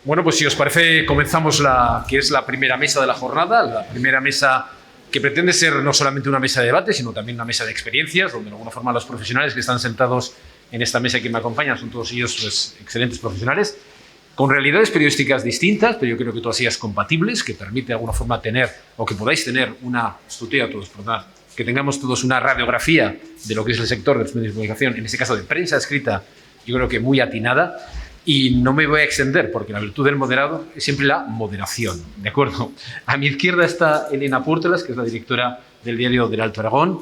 Bueno, pues si os parece, comenzamos la que es la primera mesa de la jornada, la primera mesa que pretende ser no solamente una mesa de debate, sino también una mesa de experiencias, donde de alguna forma los profesionales que están sentados en esta mesa y que me acompañan son todos ellos pues, excelentes profesionales, con realidades periodísticas distintas, pero yo creo que todas ellas compatibles, que permite de alguna forma tener, o que podáis tener una, que tengamos todos una radiografía de lo que es el sector de los medios de comunicación, en este caso de prensa escrita, yo creo que muy atinada. Y no me voy a extender, porque la virtud del moderado es siempre la moderación, ¿de acuerdo? A mi izquierda está Elena Púrtolas, que es la directora del diario del Alto Aragón.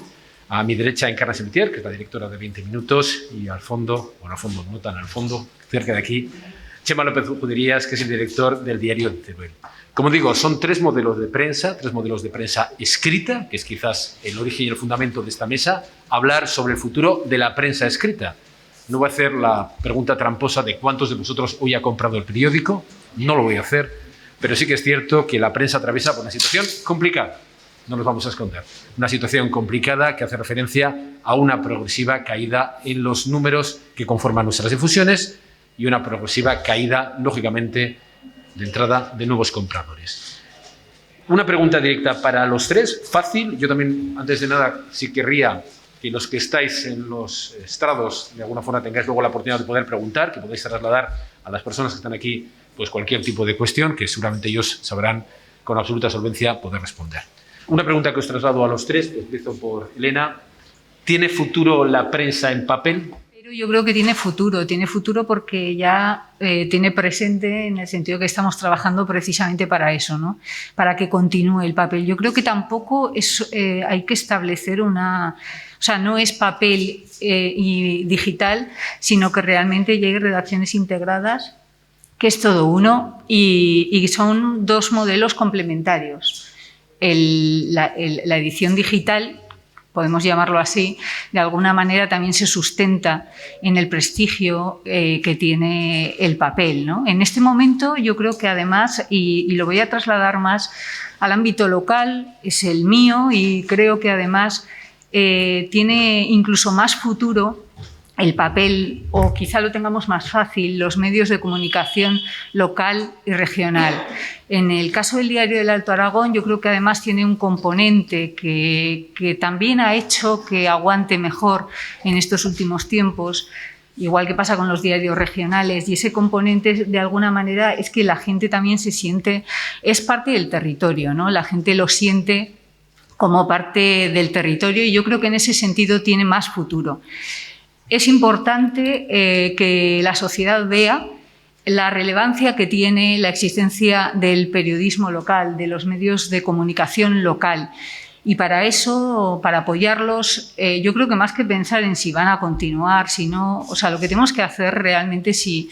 A mi derecha, Encarna Semitier, que es la directora de 20 Minutos. Y al fondo, bueno, al fondo, no tan al fondo, cerca de aquí, Chema López Juderías, que es el director del diario de Teruel. Como digo, son tres modelos de prensa escrita, que es quizás el origen y el fundamento de esta mesa, hablar sobre el futuro de la prensa escrita. No voy a hacer la pregunta tramposa de cuántos de vosotros hoy ha comprado el periódico, no lo voy a hacer, pero sí que es cierto que la prensa atraviesa por una situación complicada, no nos vamos a esconder, una situación complicada que hace referencia a una progresiva caída en los números que conforman nuestras difusiones y una progresiva caída, lógicamente, de entrada de nuevos compradores. Una pregunta directa para los tres, fácil. Yo también, antes de nada, sí querría que los que estáis en los estrados de alguna forma tengáis luego la oportunidad de poder preguntar, que podáis trasladar a las personas que están aquí pues cualquier tipo de cuestión que seguramente ellos sabrán con absoluta solvencia poder responder. Una pregunta que os traslado a los tres, empiezo por Elena. ¿Tiene futuro la prensa en papel? Yo creo que tiene futuro porque ya tiene presente en el sentido que estamos trabajando precisamente para eso, ¿no? Para que continúe el papel. Yo creo que tampoco hay que establecer una... O sea, no es papel y digital, sino que realmente lleguen redacciones integradas, que es todo uno, y son dos modelos complementarios. La edición digital, podemos llamarlo así, de alguna manera también se sustenta en el prestigio que tiene el papel, ¿no? En este momento yo creo que además, y lo voy a trasladar más al ámbito local, es el mío, y creo que además tiene incluso más futuro el papel, o quizá lo tengamos más fácil, los medios de comunicación local y regional. En el caso del diario del Alto Aragón, yo creo que además tiene un componente que también ha hecho que aguante mejor en estos últimos tiempos, igual que pasa con los diarios regionales, y ese componente de alguna manera es que la gente también se siente, es parte del territorio, ¿no? La gente lo siente como parte del territorio y yo creo que en ese sentido tiene más futuro. Es importante que la sociedad vea la relevancia que tiene la existencia del periodismo local, de los medios de comunicación local. Y para eso, para apoyarlos, yo creo que más que pensar en si van a continuar, si no, o sea, lo que tenemos que hacer realmente si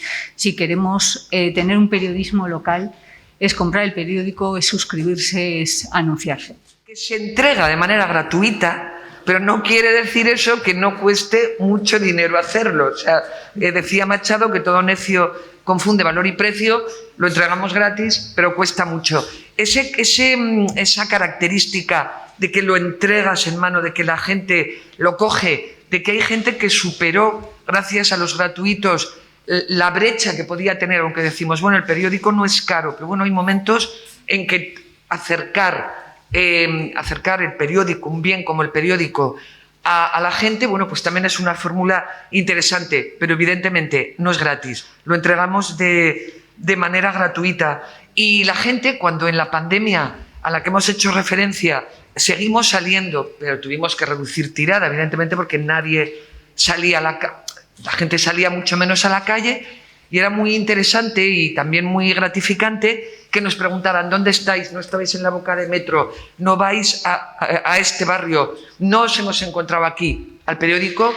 queremos tener un periodismo local es comprar el periódico, es suscribirse, es anunciarse. Que se entrega de manera gratuita, pero no quiere decir eso que no cueste mucho dinero hacerlo. O sea, decía Machado que todo necio confunde valor y precio, lo entregamos gratis, pero cuesta mucho. Esa característica de que lo entregas en mano, de que la gente lo coge, de que hay gente que superó, gracias a los gratuitos, la brecha que podía tener, aunque decimos, bueno, el periódico no es caro, pero bueno, hay momentos en que acercar el periódico, un bien como el periódico, a la gente, bueno, pues también es una fórmula interesante, pero evidentemente no es gratis, lo entregamos de manera gratuita. Y la gente, cuando en la pandemia a la que hemos hecho referencia seguimos saliendo, pero tuvimos que reducir tirada, evidentemente, porque nadie salía la gente salía mucho menos a la calle, y era muy interesante y también muy gratificante que nos preguntaran: ¿dónde estáis? ¿No estabais en la boca de metro? ¿No vais a este barrio? ¿No os hemos encontrado aquí? Al periódico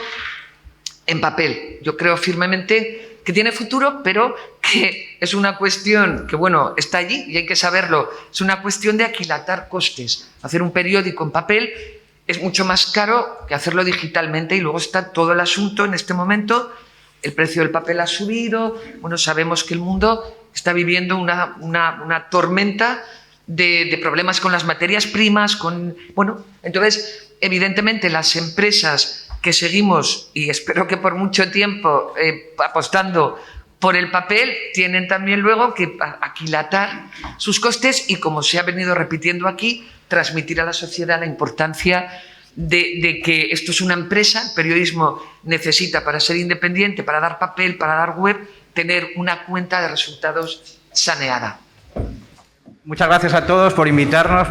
en papel. Yo creo firmemente que tiene futuro, pero que es una cuestión que, bueno, está allí y hay que saberlo. Es una cuestión de aquilatar costes. Hacer un periódico en papel es mucho más caro que hacerlo digitalmente, y luego está todo el asunto en este momento. El precio del papel ha subido. Bueno, sabemos que el mundo está viviendo una tormenta de problemas con las materias primas. Bueno, entonces, evidentemente, las empresas que seguimos, y espero que por mucho tiempo, apostando por el papel tienen también luego que aquilatar sus costes y, como se ha venido repitiendo aquí, transmitir a la sociedad la importancia de que esto es una empresa. El periodismo necesita, para ser independiente, para dar papel, para dar web, tener una cuenta de resultados saneada. Muchas gracias a todos por invitarnos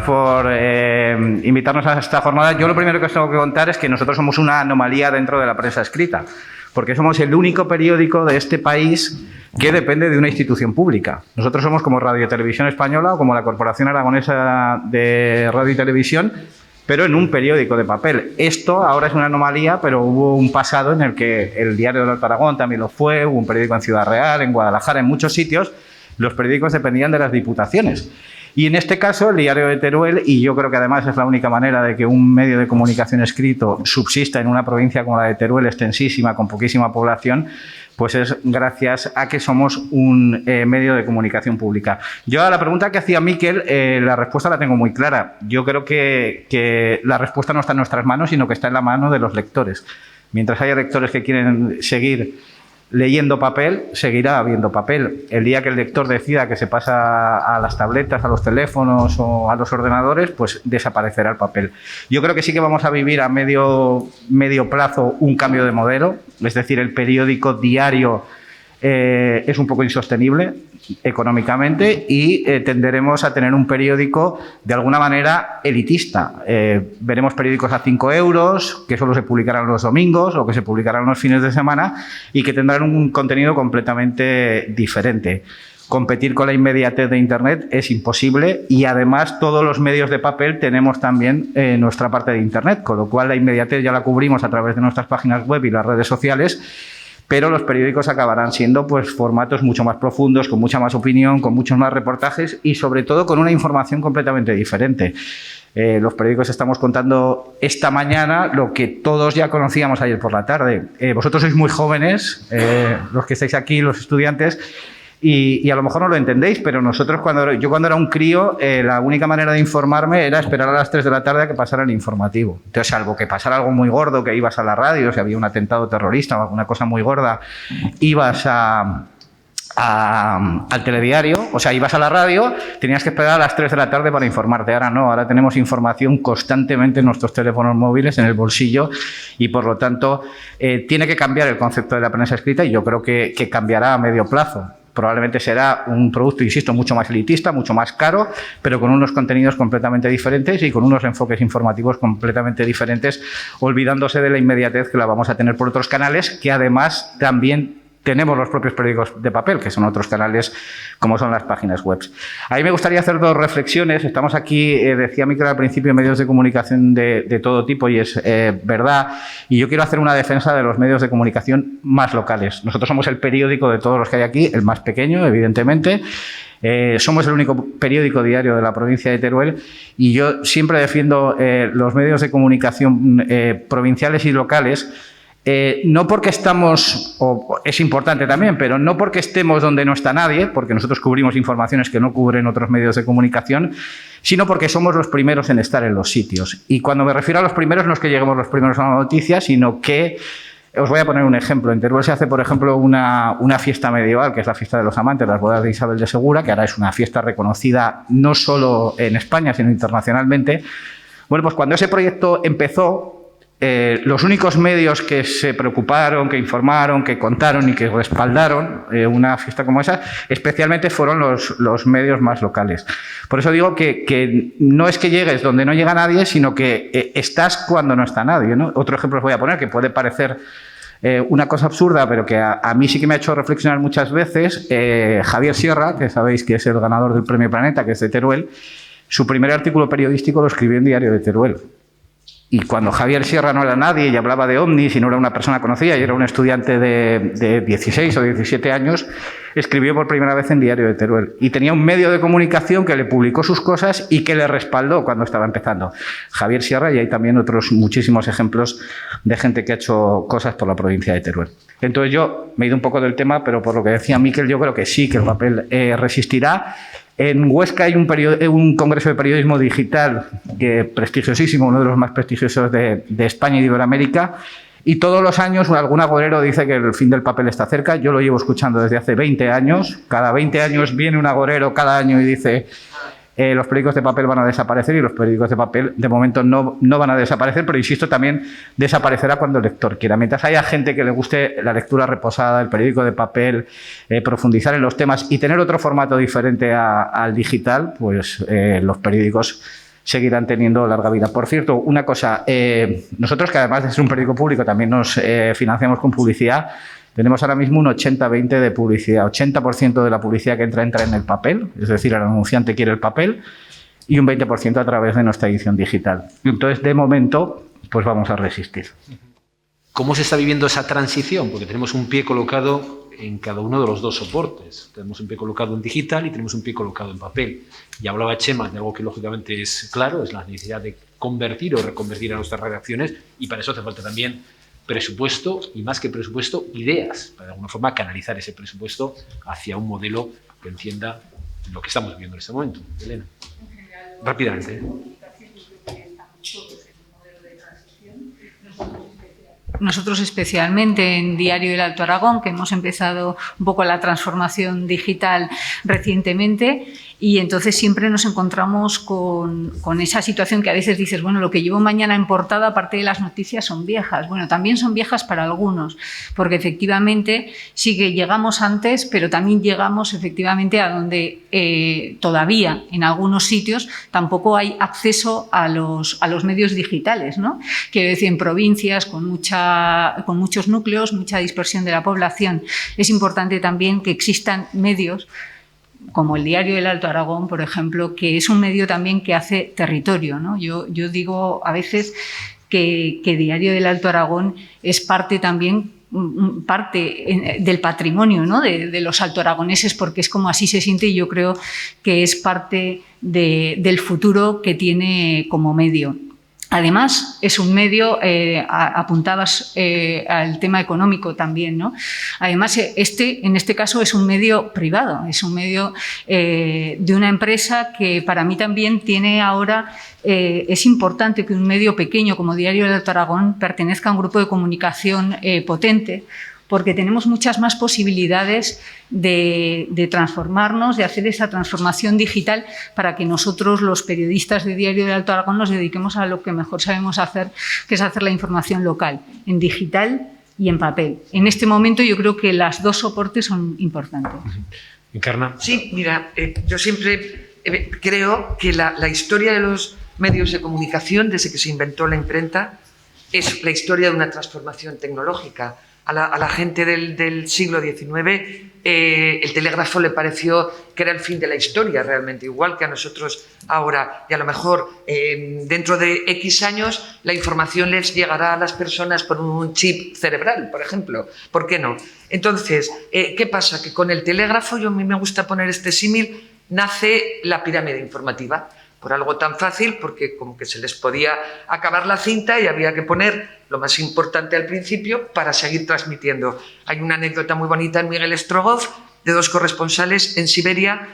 a esta jornada. Yo lo primero que os tengo que contar es que nosotros somos una anomalía dentro de la prensa escrita, porque somos el único periódico de este país que depende de una institución pública. Nosotros somos como Radio Televisión Española o como la Corporación Aragonesa de Radio y Televisión, pero en un periódico de papel. Esto ahora es una anomalía, pero hubo un pasado en el que el Diario del Alto Aragón también lo fue, hubo un periódico en Ciudad Real, en Guadalajara, en muchos sitios. Los periódicos dependían de las diputaciones. Y en este caso, el Diario de Teruel, y yo creo que además es la única manera de que un medio de comunicación escrito subsista en una provincia como la de Teruel, extensísima, con poquísima población, pues es gracias a que somos un medio de comunicación pública. Yo a la pregunta que hacía Miquel, la respuesta la tengo muy clara. Yo creo que la respuesta no está en nuestras manos, sino que está en la mano de los lectores. Mientras haya lectores que quieren seguir leyendo papel, seguirá habiendo papel. El día que el lector decida que se pasa a las tabletas, a los teléfonos o a los ordenadores, pues desaparecerá el papel. Yo creo que sí que vamos a vivir a medio plazo un cambio de modelo, es decir, el periódico diario es un poco insostenible económicamente y tenderemos a tener un periódico de alguna manera elitista. Veremos periódicos a 5 euros, que solo se publicarán los domingos o que se publicarán los fines de semana y que tendrán un contenido completamente diferente. Competir con la inmediatez de Internet es imposible y además todos los medios de papel tenemos también nuestra parte de Internet, con lo cual la inmediatez ya la cubrimos a través de nuestras páginas web y las redes sociales, pero los periódicos acabarán siendo pues formatos mucho más profundos, con mucha más opinión, con muchos más reportajes y sobre todo con una información completamente diferente. Los periódicos estamos contando esta mañana lo que todos ya conocíamos ayer por la tarde. Vosotros sois muy jóvenes, los que estáis aquí, los estudiantes, y a lo mejor no lo entendéis, pero nosotros cuando era un crío, la única manera de informarme era esperar a las 3 de la tarde a que pasara el informativo. Entonces, salvo que pasara algo muy gordo, que ibas a la radio, si había un atentado terrorista o alguna cosa muy gorda, ibas al telediario, o sea, ibas a la radio, tenías que esperar a las 3 de la tarde para informarte. Ahora no, ahora tenemos información constantemente en nuestros teléfonos móviles, en el bolsillo, y por lo tanto tiene que cambiar el concepto de la prensa escrita y yo creo que cambiará a medio plazo. Probablemente será un producto, insisto, mucho más elitista, mucho más caro, pero con unos contenidos completamente diferentes y con unos enfoques informativos completamente diferentes, olvidándose de la inmediatez que la vamos a tener por otros canales, que además también tenemos los propios periódicos de papel, que son otros canales como son las páginas web. A mí me gustaría hacer dos reflexiones. Estamos aquí, decía Miquel al principio, medios de comunicación de todo tipo y es verdad. Y yo quiero hacer una defensa de los medios de comunicación más locales. Nosotros somos el periódico de todos los que hay aquí, el más pequeño, evidentemente. Somos el único periódico diario de la provincia de Teruel y yo siempre defiendo los medios de comunicación provinciales y locales. No porque estamos, o es importante también, pero no porque estemos donde no está nadie, porque nosotros cubrimos informaciones que no cubren otros medios de comunicación, sino porque somos los primeros en estar en los sitios. Y cuando me refiero a los primeros, no es que lleguemos los primeros a la noticia, sino que, os voy a poner un ejemplo. En Teruel se hace, por ejemplo, una fiesta medieval, que es la fiesta de los amantes, las bodas de Isabel de Segura, que ahora es una fiesta reconocida no solo en España, sino internacionalmente. Bueno, pues cuando ese proyecto empezó, los únicos medios que se preocuparon, que informaron, que contaron y que respaldaron una fiesta como esa, especialmente fueron los medios más locales. Por eso digo que no es que llegues donde no llega nadie, sino que estás cuando no está nadie, ¿no? Otro ejemplo os voy a poner, que puede parecer una cosa absurda, pero que a mí sí que me ha hecho reflexionar muchas veces. Javier Sierra, que sabéis que es el ganador del Premio Planeta, que es de Teruel, su primer artículo periodístico lo escribió en Diario de Teruel. Y cuando Javier Sierra no era nadie y hablaba de ovnis y no era una persona conocida y era un estudiante de 16 o 17 años, escribió por primera vez en Diario de Teruel. Y tenía un medio de comunicación que le publicó sus cosas y que le respaldó cuando estaba empezando. Javier Sierra, y hay también otros muchísimos ejemplos de gente que ha hecho cosas por la provincia de Teruel. Entonces yo me he ido un poco del tema, pero por lo que decía Miquel, yo creo que sí, que el papel resistirá. En Huesca hay un congreso de periodismo digital que prestigiosísimo, uno de los más prestigiosos de España y de Iberoamérica, Y todos los años algún agorero dice que el fin del papel está cerca. Yo lo llevo escuchando desde hace 20 años. Cada 20 años viene un agorero cada año y dice los periódicos de papel van a desaparecer, y los periódicos de papel de momento no van a desaparecer, pero insisto, también desaparecerá cuando el lector quiera. Mientras haya gente que le guste la lectura reposada, el periódico de papel, profundizar en los temas y tener otro formato diferente al digital, pues los periódicos seguirán teniendo larga vida. Por cierto, una cosa, nosotros, que además de ser un periódico público también nos financiamos con publicidad, tenemos ahora mismo un 80-20 de publicidad. 80% de la publicidad que entra en el papel, es decir, el anunciante quiere el papel, y un 20% a través de nuestra edición digital. Entonces, de momento, pues vamos a resistir. ¿Cómo se está viviendo esa transición? Porque tenemos un pie colocado en cada uno de los dos soportes. Tenemos un pie colocado en digital y tenemos un pie colocado en papel. Y hablaba Chema de algo que lógicamente es claro, es la necesidad de convertir o reconvertir a nuestras redacciones, y para eso hace falta también presupuesto, y más que presupuesto, ideas, para de alguna forma canalizar ese presupuesto hacia un modelo que entienda lo que estamos viviendo en este momento. Elena, rápidamente. Nosotros especialmente en Diario del Alto Aragón, que hemos empezado un poco la transformación digital recientemente, y entonces siempre nos encontramos con esa situación que a veces dices, bueno, lo que llevo mañana en portada, aparte de las noticias, son viejas. Bueno, también son viejas para algunos, porque efectivamente sí que llegamos antes, pero también llegamos efectivamente a donde todavía en algunos sitios tampoco hay acceso a los medios digitales, ¿no? Quiero decir, en provincias con muchos núcleos, mucha dispersión de la población, es importante también que existan medios como el Diario del Alto Aragón, por ejemplo, que es un medio también que hace territorio, ¿no? Yo digo a veces que Diario del Alto Aragón es parte también del patrimonio, ¿no? de los altoaragoneses, porque es como así se siente, y yo creo que es parte del futuro que tiene como medio. Además, es un medio, apuntabas al tema económico también, ¿no? Además, en este caso es un medio privado, es un medio de una empresa que para mí también tiene ahora, es importante que un medio pequeño como Diario del Alto Aragón pertenezca a un grupo de comunicación potente, porque tenemos muchas más posibilidades de transformarnos, de hacer esa transformación digital, para que nosotros, los periodistas de Diario del Alto Aragón, nos dediquemos a lo que mejor sabemos hacer, que es hacer la información local, en digital y en papel. En este momento yo creo que las dos soportes son importantes. Encarna. Sí, mira, yo siempre creo que la historia de los medios de comunicación, desde que se inventó la imprenta, es la historia de una transformación tecnológica. A la gente del siglo XIX el telégrafo le pareció que era el fin de la historia realmente, igual que a nosotros ahora, y a lo mejor dentro de X años la información les llegará a las personas por un chip cerebral, por ejemplo. ¿Por qué no? Entonces, ¿qué pasa? Que con el telégrafo, a mí me gusta poner este símil, nace la pirámide informativa. Por algo tan fácil, porque como que se les podía acabar la cinta y había que poner lo más importante al principio para seguir transmitiendo. Hay una anécdota muy bonita en Miguel Strogoff de dos corresponsales en Siberia.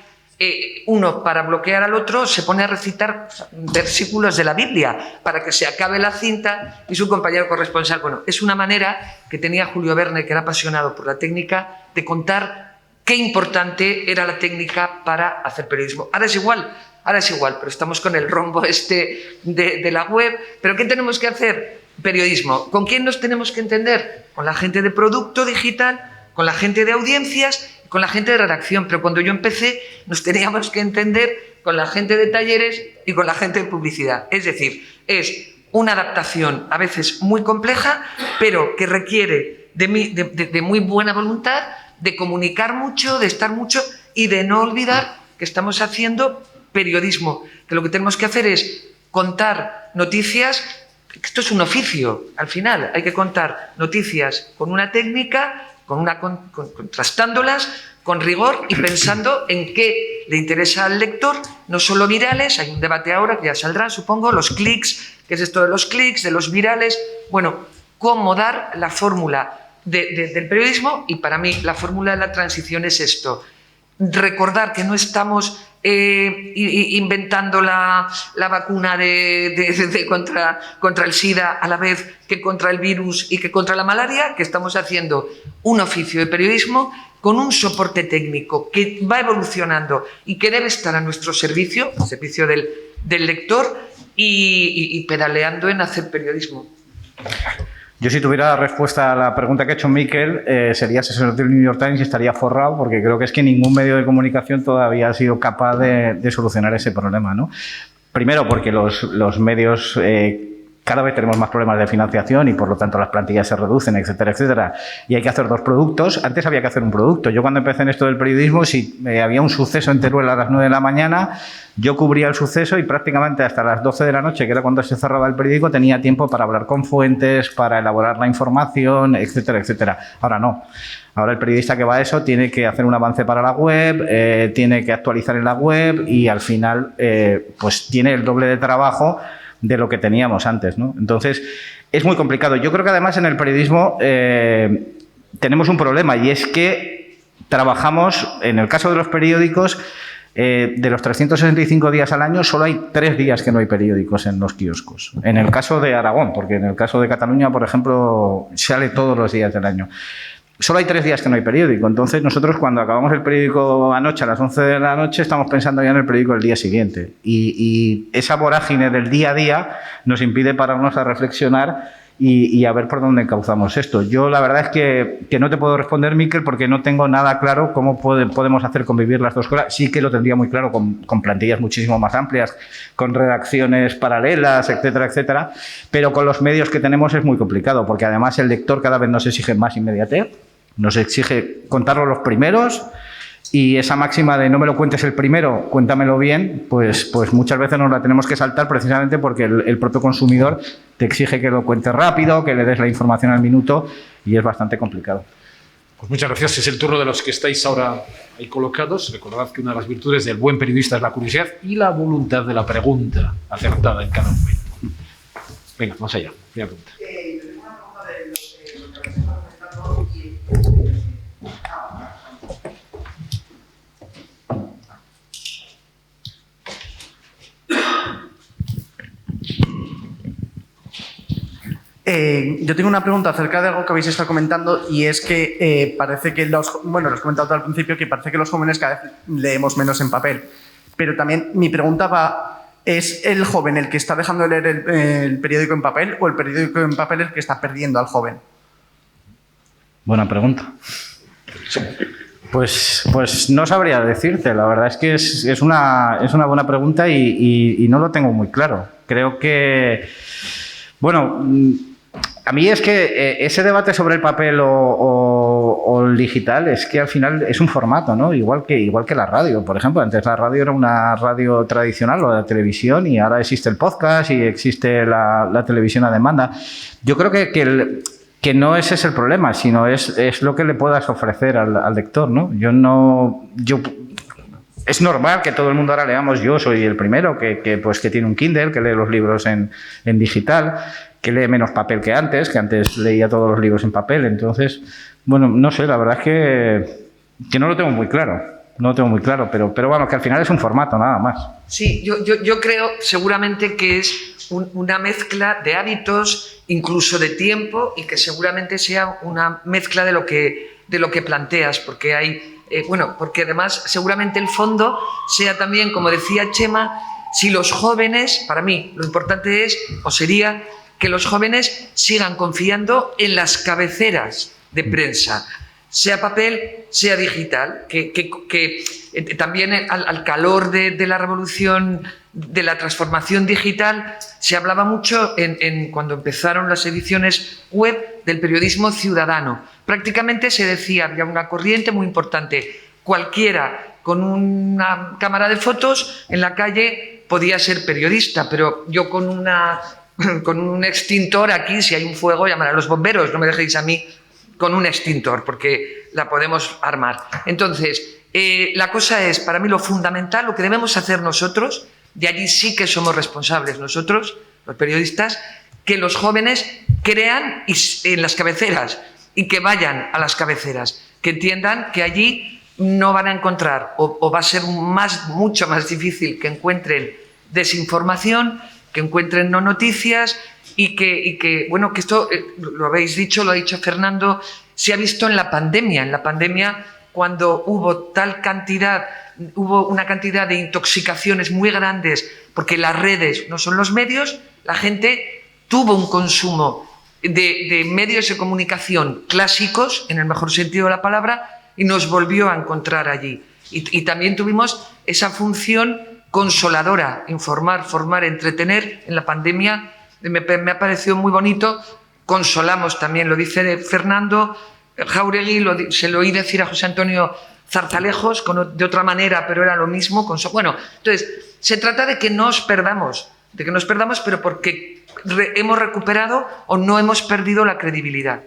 Uno, para bloquear al otro, se pone a recitar versículos de la Biblia para que se acabe la cinta, y su compañero corresponsal, bueno, es una manera que tenía Julio Verne, que era apasionado por la técnica, de contar qué importante era la técnica para hacer periodismo. Ahora es igual, pero estamos con el rombo de la web. ¿Pero qué tenemos que hacer? Periodismo. ¿Con quién nos tenemos que entender? Con la gente de producto digital, con la gente de audiencias, con la gente de redacción. Pero cuando yo empecé nos teníamos que entender con la gente de talleres y con la gente de publicidad. Es decir, es una adaptación a veces muy compleja, pero que requiere de muy buena voluntad, de comunicar mucho, de estar mucho y de no olvidar que estamos haciendo periodismo, que lo que tenemos que hacer es contar noticias. Esto es un oficio, al final hay que contar noticias con una técnica, contrastándolas con rigor y pensando en qué le interesa al lector, no solo virales. Hay un debate ahora que ya saldrá, supongo, los clics, ¿qué es esto de los clics, de los virales? Bueno, cómo dar la fórmula del periodismo, y para mí la fórmula de la transición es esto: recordar que no estamos inventando la vacuna contra el SIDA a la vez que contra el virus y que contra la malaria, que estamos haciendo un oficio de periodismo con un soporte técnico que va evolucionando y que debe estar a nuestro servicio, al servicio del lector, y pedaleando en hacer periodismo. Yo, si tuviera la respuesta a la pregunta que ha hecho Miquel, sería asesor del New York Times y estaría forrado, porque creo que es que ningún medio de comunicación todavía ha sido capaz de solucionar ese problema, ¿no? Primero, porque los medios cada vez tenemos más problemas de financiación y, por lo tanto, las plantillas se reducen, etcétera, etcétera. Y hay que hacer 2 productos. Antes había que hacer un producto. Yo, cuando empecé en esto del periodismo, si había un suceso en Teruel a las 9 de la mañana, yo cubría el suceso y prácticamente hasta las 12 de la noche, que era cuando se cerraba el periódico, tenía tiempo para hablar con fuentes, para elaborar la información, etcétera, etcétera. Ahora no. Ahora el periodista que va a eso tiene que hacer un avance para la web, tiene que actualizar en la web y, al final, pues tiene el doble de trabajo de lo que teníamos antes, ¿no? Entonces, es muy complicado. Yo creo que, además, en el periodismo tenemos un problema, y es que trabajamos, en el caso de los periódicos, de los 365 días al año, solo hay 3 días que no hay periódicos en los kioscos. En el caso de Aragón, porque en el caso de Cataluña, por ejemplo, sale todos los días del año. Solo hay 3 días que no hay periódico. Entonces, nosotros, cuando acabamos el periódico anoche a las 11 de la noche, estamos pensando ya en el periódico del día siguiente. Y esa vorágine del día a día nos impide pararnos a reflexionar y a ver por dónde encauzamos esto. Yo, la verdad es que no te puedo responder, Miquel, porque no tengo nada claro cómo podemos hacer convivir las 2 cosas. Sí que lo tendría muy claro con plantillas muchísimo más amplias, con redacciones paralelas, etcétera, etcétera. Pero con los medios que tenemos es muy complicado, porque, además, el lector cada vez nos exige más inmediatez. Nos exige contarlo los primeros, y esa máxima de no me lo cuentes el primero, cuéntamelo bien, pues muchas veces nos la tenemos que saltar, precisamente porque el propio consumidor te exige que lo cuentes rápido, que le des la información al minuto, y es bastante complicado. Pues muchas gracias. Es el turno de los que estáis ahora ahí colocados. Recordad que una de las virtudes del buen periodista es la curiosidad y la voluntad de la pregunta acertada en cada momento. Venga, vamos allá. Primera pregunta. Yo tengo una pregunta acerca de algo que habéis estado comentando, y es que parece que lo has comentado al principio, que parece que los jóvenes cada vez leemos menos en papel. Pero también mi pregunta va, ¿es el joven el que está dejando de leer el periódico en papel, o el periódico en papel el que está perdiendo al joven? Buena pregunta. Pues no sabría decirte. La verdad es que es una buena pregunta y no lo tengo muy claro. Creo que, bueno, a mí es que ese debate sobre el papel o el digital, es que al final es un formato, ¿no? Igual que la radio, por ejemplo. Antes la radio era una radio tradicional, o la televisión, y ahora existe el podcast y existe la televisión a demanda. Yo creo que no ese es el problema, sino es lo que le puedas ofrecer al lector, ¿no? Es normal que todo el mundo ahora leamos. Yo soy el primero que tiene un Kindle, que lee los libros en digital, que lee menos papel que antes leía todos los libros en papel. Entonces, bueno, no sé, la verdad es que no lo tengo muy claro. No lo tengo muy claro, pero bueno, que al final es un formato, nada más. Sí, yo creo seguramente que es una mezcla de hábitos, incluso de tiempo, y que seguramente sea una mezcla de lo que planteas, porque hay... porque además seguramente el fondo sea también, como decía Chema, si los jóvenes, para mí lo importante es, o sería, que los jóvenes sigan confiando en las cabeceras de prensa, sea papel, sea digital, que también al calor de la revolución, de la transformación digital, se hablaba mucho cuando empezaron las ediciones web del periodismo ciudadano. Prácticamente se decía, había una corriente muy importante, cualquiera con una cámara de fotos en la calle podía ser periodista, pero yo con un extintor aquí, si hay un fuego, llamar a los bomberos, no me dejéis a mí con un extintor, porque la podemos armar. Entonces, la cosa es, para mí lo fundamental, lo que debemos hacer nosotros, de allí sí que somos responsables nosotros, los periodistas, que los jóvenes crean en las cabeceras y que vayan a las cabeceras, que entiendan que allí no van a encontrar o va a ser mucho más difícil que encuentren desinformación, que encuentren no noticias y que bueno, que esto, lo habéis dicho, lo ha dicho Fernando, se ha visto en la pandemia. En la pandemia, cuando hubo una cantidad de intoxicaciones muy grandes, porque las redes no son los medios, la gente tuvo un consumo de medios de comunicación clásicos, en el mejor sentido de la palabra, y nos volvió a encontrar allí. Y también tuvimos esa función consoladora, informar, formar, entretener. En la pandemia me ha parecido muy bonito. Consolamos también, lo dice Fernando Jáuregui, se lo oí decir a José Antonio Zarzalejos de otra manera, pero era lo mismo. Bueno, entonces, se trata de que no os perdamos, pero porque hemos recuperado o no hemos perdido la credibilidad.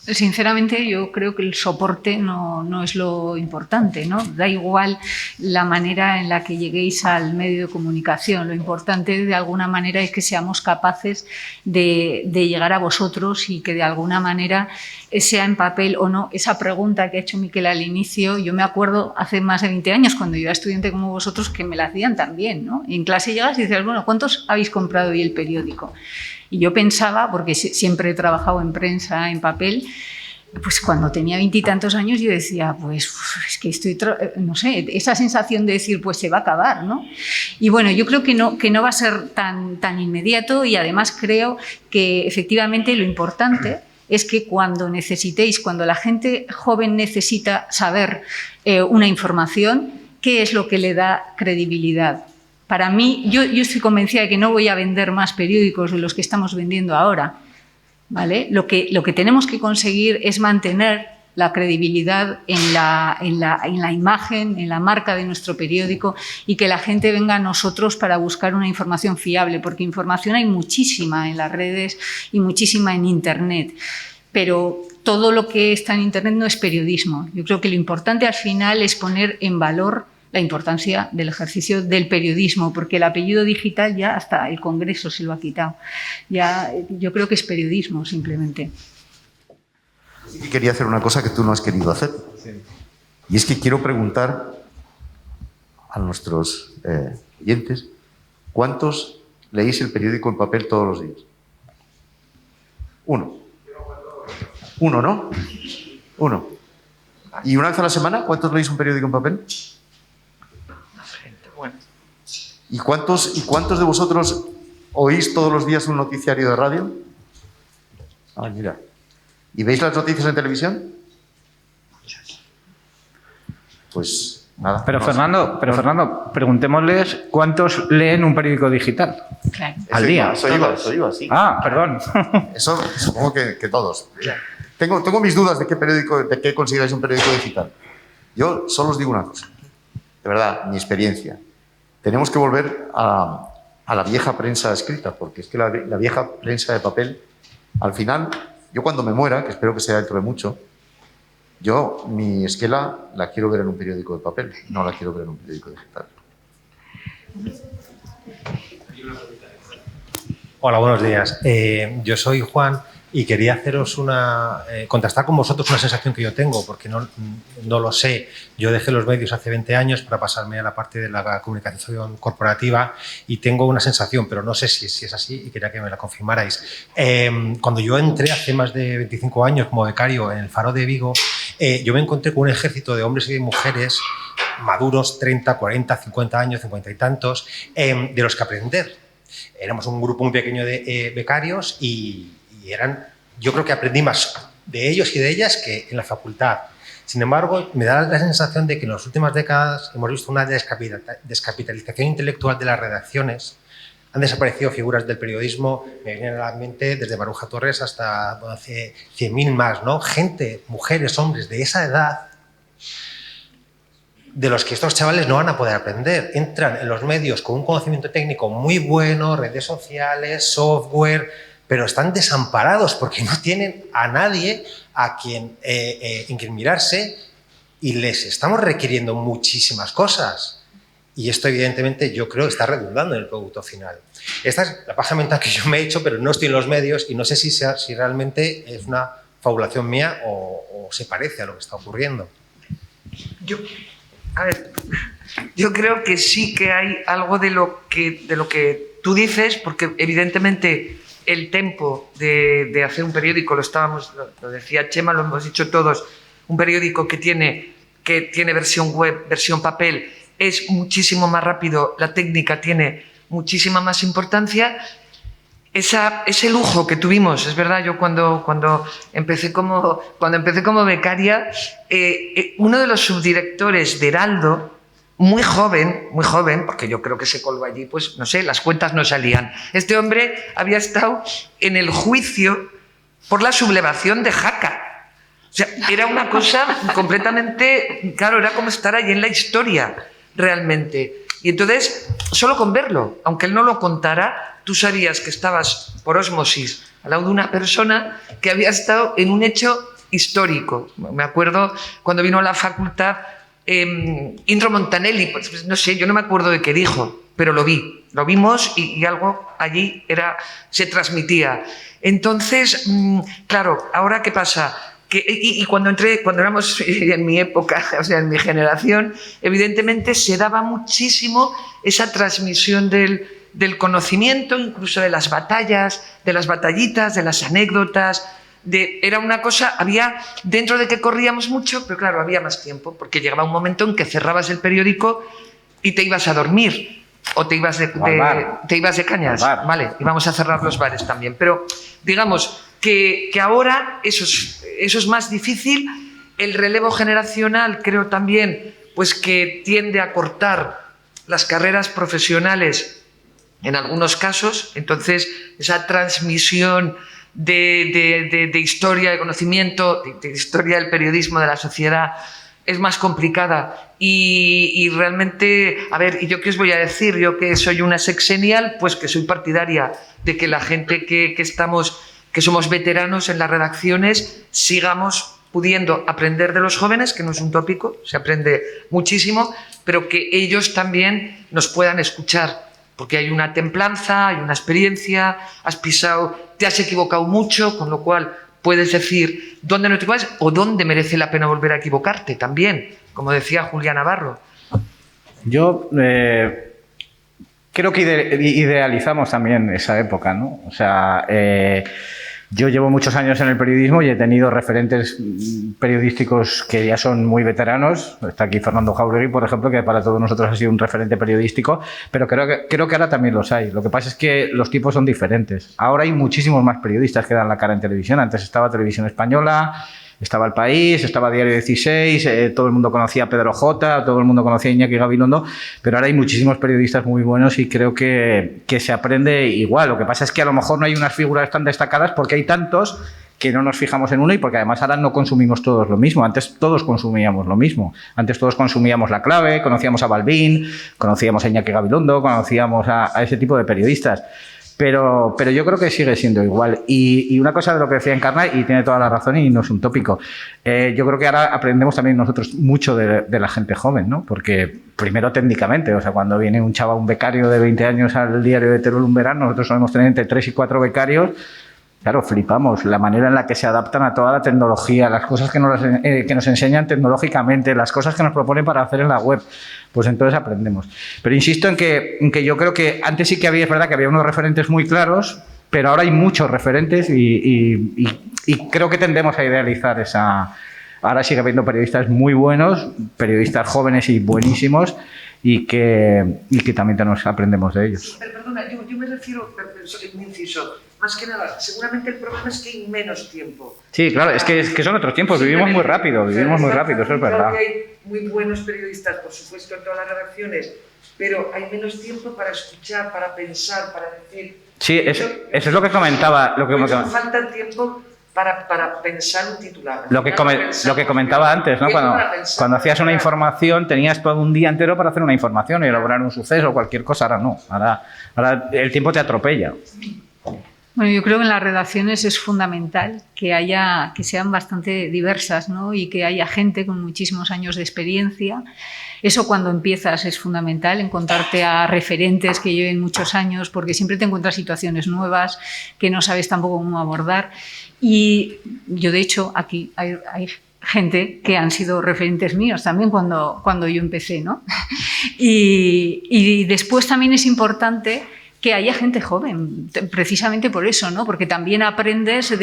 Sinceramente, yo creo que el soporte no es lo importante, ¿no? Da igual la manera en la que lleguéis al medio de comunicación. Lo importante, de alguna manera, es que seamos capaces de llegar a vosotros y que, de alguna manera, sea en papel o no. Esa pregunta que ha hecho Miquel al inicio, yo me acuerdo hace más de 20 años, cuando yo era estudiante como vosotros, que me la hacían también, ¿no? En clase llegas y dices, bueno, ¿cuántos habéis comprado hoy el periódico? Y yo pensaba, porque siempre he trabajado en prensa, en papel, pues cuando tenía 20 y tantos años yo decía, pues es que estoy, no sé, esa sensación de decir, pues se va a acabar, ¿no? Y bueno, yo creo que no va a ser tan inmediato, y además creo que efectivamente lo importante es que cuando la gente joven necesita saber una información, ¿qué es lo que le da credibilidad? Para mí, yo estoy convencida de que no voy a vender más periódicos de los que estamos vendiendo ahora, ¿vale? Lo que tenemos que conseguir es mantener la credibilidad en la imagen, en la marca de nuestro periódico, y que la gente venga a nosotros para buscar una información fiable, porque información hay muchísima en las redes y muchísima en Internet, pero todo lo que está en Internet no es periodismo. Yo creo que lo importante al final es poner en valor la importancia del ejercicio del periodismo, porque el apellido digital ya hasta el Congreso se lo ha quitado. Ya, yo creo que es periodismo, simplemente. Y quería hacer una cosa que tú no has querido hacer. Sí. Y es que quiero preguntar a nuestros oyentes, ¿cuántos leéis el periódico en papel todos los días? Uno, ¿no? Uno. ¿Y una vez a la semana cuántos leéis un periódico en papel? ¿Y cuántos de vosotros oís todos los días un noticiario de radio? Ah, mira. ¿Y veis las noticias en televisión? Pues nada. Pero Fernando, preguntémosles cuántos leen un periódico digital. Claro. Al día. Eso iba, sí. Ah, perdón. Eso supongo que todos. Tengo mis dudas de qué consideráis un periódico digital. Yo solo os digo una cosa. De verdad, mi experiencia. Tenemos que volver a la vieja prensa escrita, porque es que la vieja prensa de papel, al final, yo cuando me muera, que espero que sea dentro de mucho, yo mi esquela la quiero ver en un periódico de papel, no la quiero ver en un periódico digital. Hola, buenos días. Yo soy Juan y quería haceros contrastar con vosotros una sensación que yo tengo, porque no lo sé. Yo dejé los medios hace 20 años para pasarme a la parte de la comunicación corporativa y tengo una sensación, pero no sé si es así y quería que me la confirmarais. Cuando yo entré hace más de 25 años como becario en el Faro de Vigo, yo me encontré con un ejército de hombres y de mujeres maduros, 30, 40, 50 años, 50 y tantos, de los que aprender. Éramos un grupo muy pequeño de becarios y yo creo que aprendí más de ellos y de ellas que en la facultad. Sin embargo, me da la sensación de que en las últimas décadas hemos visto una descapitalización intelectual de las redacciones. Han desaparecido figuras del periodismo, me vienen a la mente desde Maruja Torres hasta 100.000 más, ¿no? Gente, mujeres, hombres de esa edad, de los que estos chavales no van a poder aprender. Entran en los medios con un conocimiento técnico muy bueno, redes sociales, software, pero están desamparados porque no tienen a nadie a quien mirarse y les estamos requiriendo muchísimas cosas. Y esto, evidentemente, yo creo que está redundando en el producto final. Esta es la paja mental que yo me he hecho, pero no estoy en los medios y no sé si realmente es una fabulación mía o se parece a lo que está ocurriendo. Yo creo que sí que hay algo de lo que tú dices, porque evidentemente el tempo de hacer un periódico, lo decía Chema, lo hemos dicho todos, un periódico que tiene versión web, versión papel, es muchísimo más rápido, la técnica tiene muchísima más importancia. Ese lujo que tuvimos, es verdad, yo cuando empecé como becaria, uno de los subdirectores de Heraldo, muy joven, porque yo creo que se colgó allí, pues no sé, las cuentas no salían. Este hombre había estado en el juicio por la sublevación de Jaca. O sea, era una cosa completamente, claro, era como estar allí en la historia, realmente. Y entonces, solo con verlo, aunque él no lo contara, tú sabías que estabas por ósmosis al lado de una persona que había estado en un hecho histórico. Me acuerdo cuando vino a la facultad Indro Montanelli, pues, no sé, yo no me acuerdo de qué dijo, pero lo vimos y algo allí se transmitía. Entonces, claro, ¿ahora qué pasa? Y cuando éramos en mi época, o sea, en mi generación, evidentemente se daba muchísimo esa transmisión del conocimiento, incluso de las batallas, de las batallitas, de las anécdotas. Era una cosa, había, dentro de que corríamos mucho, pero claro, había más tiempo, porque llegaba un momento en que cerrabas el periódico y te ibas a dormir, o te ibas de cañas, vale, íbamos a cerrar los bares también, pero digamos que ahora eso es más difícil. El relevo generacional creo también pues que tiende a cortar las carreras profesionales en algunos casos, entonces esa transmisión de historia, de conocimiento, de historia del periodismo, de la sociedad, es más complicada y realmente, a ver, ¿y yo qué os voy a decir? Yo que soy una sexennial, pues que soy partidaria de que la gente que somos veteranos en las redacciones sigamos pudiendo aprender de los jóvenes, que no es un tópico, se aprende muchísimo, pero que ellos también nos puedan escuchar, porque hay una templanza, hay una experiencia, te has equivocado mucho, con lo cual puedes decir dónde no te equivocas o dónde merece la pena volver a equivocarte también, como decía Julián Navarro. Yo creo que idealizamos también esa época, ¿no? O sea, yo llevo muchos años en el periodismo y he tenido referentes periodísticos que ya son muy veteranos. Está aquí Fernando Jauregui, por ejemplo, que para todos nosotros ha sido un referente periodístico, pero creo que ahora también los hay. Lo que pasa es que los tipos son diferentes. Ahora hay muchísimos más periodistas que dan la cara en televisión. Antes estaba Televisión Española, estaba El País, estaba Diario 16, todo el mundo conocía a Pedro J, todo el mundo conocía a Iñaki Gabilondo, pero ahora hay muchísimos periodistas muy buenos y creo que se aprende igual. Lo que pasa es que a lo mejor no hay unas figuras tan destacadas porque hay tantos que no nos fijamos en uno y porque además ahora no consumimos todos lo mismo. Antes todos consumíamos lo mismo. Antes todos consumíamos La Clave, conocíamos a Balbín, conocíamos a Iñaki Gabilondo, conocíamos a ese tipo de periodistas. Pero yo creo que sigue siendo igual. Y una cosa de lo que decía Encarna, y tiene toda la razón y no es un tópico, yo creo que ahora aprendemos también nosotros mucho de la gente joven, ¿no? Porque primero técnicamente, o sea, cuando viene un chaval, un becario de 20 años al diario de Teruel un verano, nosotros solemos tener entre 3 y 4 becarios. Claro, flipamos la manera en la que se adaptan a toda la tecnología, las cosas que nos enseñan tecnológicamente, las cosas que nos proponen para hacer en la web. Pues entonces aprendemos. Pero insisto en que yo creo que antes sí que había, es verdad que había unos referentes muy claros, pero ahora hay muchos referentes y creo que tendemos a idealizar esa... Ahora sigue habiendo periodistas muy buenos, periodistas jóvenes y buenísimos, y que también aprendemos de ellos. Pero perdona, yo me refiero, un inciso, más que nada, seguramente el problema es que hay menos tiempo. Sí, claro, es que son otros tiempos, vivimos muy rápido, eso es verdad. Hay muy buenos periodistas, por supuesto, en todas las redacciones, pero hay menos tiempo para escuchar, para pensar, para decir... Sí, eso es lo que comentaba. Falta tiempo para pensar un titular. Lo que comentaba antes, ¿no? Cuando hacías una información tenías todo un día entero para hacer una información y elaborar un suceso o cualquier cosa. Ahora no, ahora el tiempo te atropella. Bueno, yo creo que en las redacciones es fundamental que sean bastante diversas, ¿no? Y que haya gente con muchísimos años de experiencia. Eso cuando empiezas es fundamental, encontrarte a referentes que lleven muchos años, porque siempre te encuentras situaciones nuevas que no sabes tampoco cómo abordar. Y yo, de hecho, aquí hay gente que han sido referentes míos también cuando yo empecé, ¿no? Y después también es importante que haya gente joven, precisamente por eso, ¿no? Porque también aprendes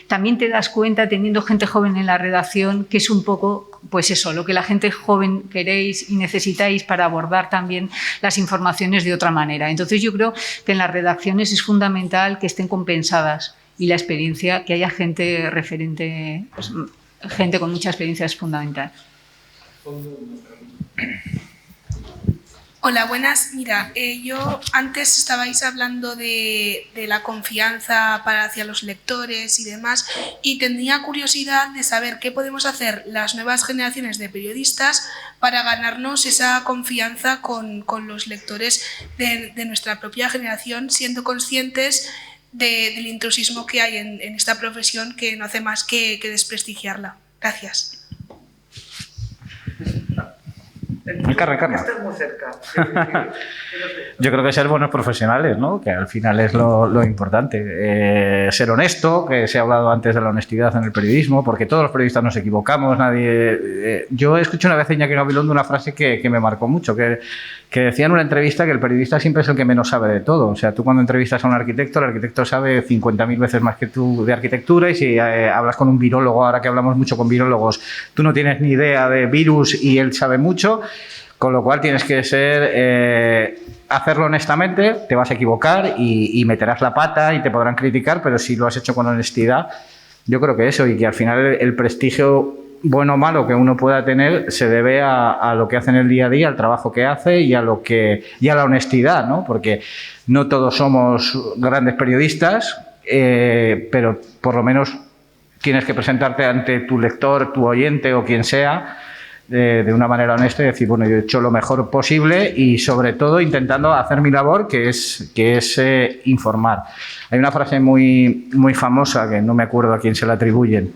también te das cuenta teniendo gente joven en la redacción que es un poco, pues eso, lo que la gente joven queréis y necesitáis para abordar también las informaciones de otra manera. Entonces yo creo que en las redacciones es fundamental que estén compensadas y la experiencia, que haya gente referente, pues, gente con mucha experiencia es fundamental. Hola, buenas. Mira, yo antes estabais hablando de la confianza hacia los lectores y demás, y tendría curiosidad de saber qué podemos hacer las nuevas generaciones de periodistas para ganarnos esa confianza con los lectores de nuestra propia generación, siendo conscientes del intrusismo que hay en esta profesión, que no hace más que desprestigiarla. Gracias. Encarna. Estás muy cerca. Yo creo que ser buenos profesionales, ¿no? Que al final es lo importante. Ser honesto, que se ha hablado antes de la honestidad en el periodismo, porque todos los periodistas nos equivocamos. Yo escuché una vez a Iñaki Gabilondo una frase que me marcó mucho, que decía en una entrevista que el periodista siempre es el que menos sabe de todo. O sea, tú cuando entrevistas a un arquitecto, el arquitecto sabe 50.000 veces más que tú de arquitectura, y si hablas con un virólogo, ahora que hablamos mucho con virólogos, tú no tienes ni idea de virus y él sabe mucho. Con lo cual tienes que hacerlo honestamente, te vas a equivocar y meterás la pata y te podrán criticar, pero si lo has hecho con honestidad, yo creo que eso, y que al final el prestigio bueno o malo que uno pueda tener se debe a lo que hace en el día a día, al trabajo que hace y a la honestidad, ¿no? Porque no todos somos grandes periodistas, pero por lo menos tienes que presentarte ante tu lector, tu oyente o quien sea, de una manera honesta y decir, bueno, yo he hecho lo mejor posible y sobre todo intentando hacer mi labor, que es informar. Hay una frase muy famosa, que no me acuerdo a quién se la atribuyen,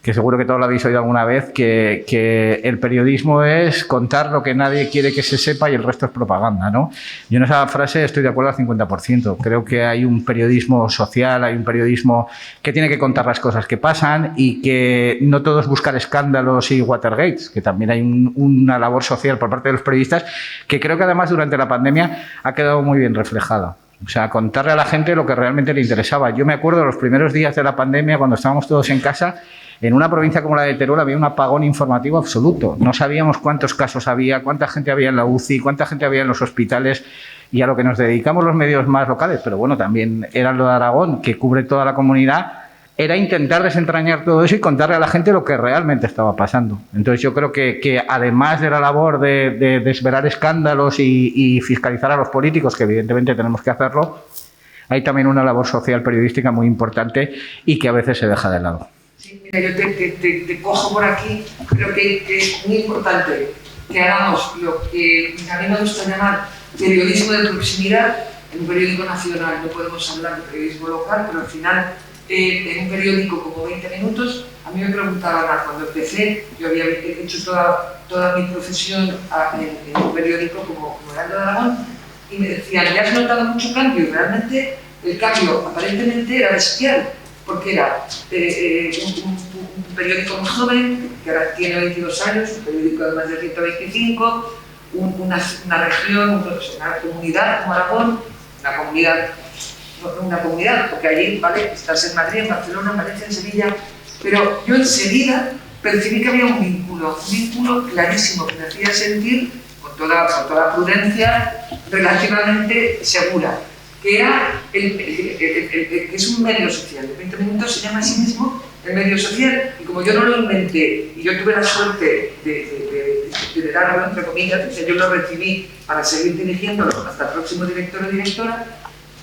que seguro que todos la habéis oído alguna vez, que el periodismo es contar lo que nadie quiere que se sepa y el resto es propaganda, ¿no? Yo en esa frase estoy de acuerdo al 50%. Creo que hay un periodismo social, hay un periodismo que tiene que contar las cosas que pasan y que no todo es buscar escándalos y Watergates, que también hay una labor social por parte de los periodistas que creo que además durante la pandemia ha quedado muy bien reflejada. O sea, contarle a la gente lo que realmente le interesaba. Yo me acuerdo de los primeros días de la pandemia, cuando estábamos todos en casa. En una provincia como la de Teruel había un apagón informativo absoluto. No sabíamos cuántos casos había, cuánta gente había en la UCI, cuánta gente había en los hospitales, y a lo que nos dedicamos los medios más locales, pero bueno, también Heraldo de Aragón, que cubre toda la comunidad, era intentar desentrañar todo eso y contarle a la gente lo que realmente estaba pasando. Entonces yo creo que además de la labor de desvelar escándalos y fiscalizar a los políticos, que evidentemente tenemos que hacerlo, hay también una labor social periodística muy importante y que a veces se deja de lado. Sí, mira, yo te cojo por aquí. Creo que es muy importante que hagamos lo que a mí me gusta llamar periodismo de proximidad en un periódico nacional. No podemos hablar de periodismo local, pero al final en un periódico como 20 Minutos, a mí me preguntaban cuando empecé, yo había hecho toda mi profesión en un periódico como Heraldo de Aragón, y me decían, ¿ya has notado mucho cambio? Y realmente el cambio aparentemente era bestial, porque era un periódico muy joven, que ahora tiene 22 años, un periódico de más de 125, una región, una comunidad como Aragón, una comunidad, porque allí, ¿vale? Estás en Madrid, en Barcelona, en Valencia, en Sevilla, pero yo enseguida percibí que había un vínculo clarísimo que me hacía sentir, con toda prudencia, relativamente segura, que era que es un medio social. De 20 Minutos se llama a sí mismo el medio social, y como yo no lo inventé y yo tuve la suerte de darlo entre comillas, o sea, yo lo recibí para seguir dirigiéndolo hasta el próximo director o directora,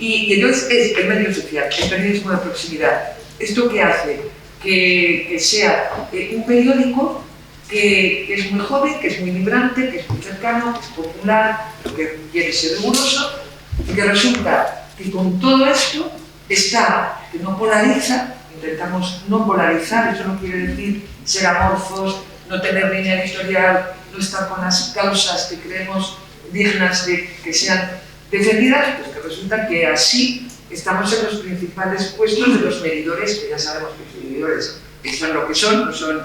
y entonces es el medio social, el periodismo de proximidad. ¿Esto qué hace? Que sea un periódico que es muy joven, que es muy vibrante, que es muy cercano, que es popular, que quiere ser riguroso, y que resulta que con todo esto está, que no polariza. Intentamos no polarizar, eso no quiere decir ser amorfos, no tener línea editorial, no estar con las causas que creemos dignas de que sean defendidas, pues que resulta que así estamos en los principales puestos de los medidores, que ya sabemos que los medidores son lo que son, no son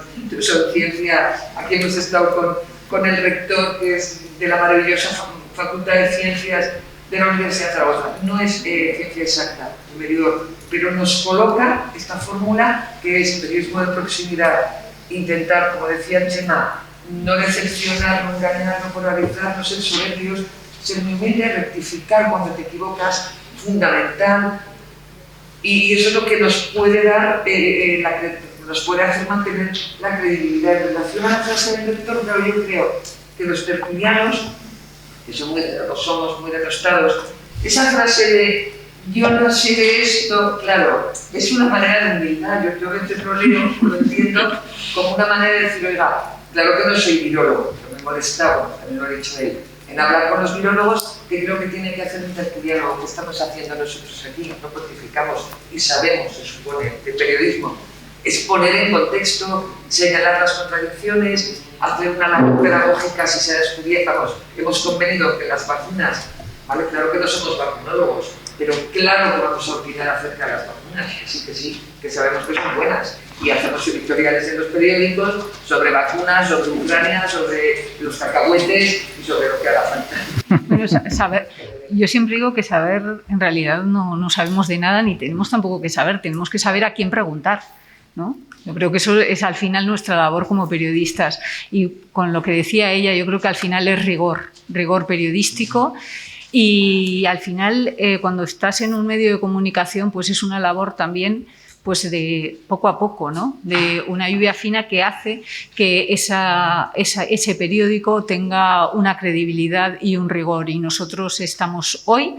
ciencia. Aquí hemos estado con el rector, que es de la maravillosa Facultad de Ciencias de la Universidad de Zaragoza. No es ciencia exacta, el medidor, pero nos coloca esta fórmula que es periodismo de proximidad, intentar, como decía Chema, no decepcionar, no engañar, no polarizar, no ser soberbios, ser muy humilde, rectificar cuando te equivocas, fundamental. Y eso es lo que nos puede dar, nos puede hacer mantener la credibilidad. En relación a la frase del lector, pero yo creo que los tertulianos, que somos muy denostados, esa frase de yo no sé de esto, claro, es una manera de humildad. Yo a veces lo leo, lo entiendo como una manera de decir, oiga, claro que no soy virólogo, pero me molestaba, también lo ha dicho él, en hablar con los virólogos, que creo que tiene que hacer un tertuliano, que estamos haciendo nosotros aquí, no pontificamos y sabemos, se supone, de periodismo, es poner en contexto, señalar las contradicciones, hacer una labor pedagógica si se ha descubierto. Hemos convenido que las vacunas, ¿vale? Claro que no somos vacunólogos, pero claro que vamos a opinar acerca de las vacunas, que sí, que sabemos que son buenas. Y hacemos editoriales en los periódicos sobre vacunas, sobre Ucrania, sobre los cacahuetes y sobre lo que haga falta. Pero saber, yo siempre digo que saber, en realidad no sabemos de nada ni tenemos tampoco que saber, tenemos que saber a quién preguntar, ¿no? Yo creo que eso es al final nuestra labor como periodistas. Y con lo que decía ella, yo creo que al final es rigor periodístico. Y al final, cuando estás en un medio de comunicación, pues es una labor también pues de poco a poco, ¿no? De una lluvia fina que hace que ese periódico tenga una credibilidad y un rigor. Y nosotros estamos hoy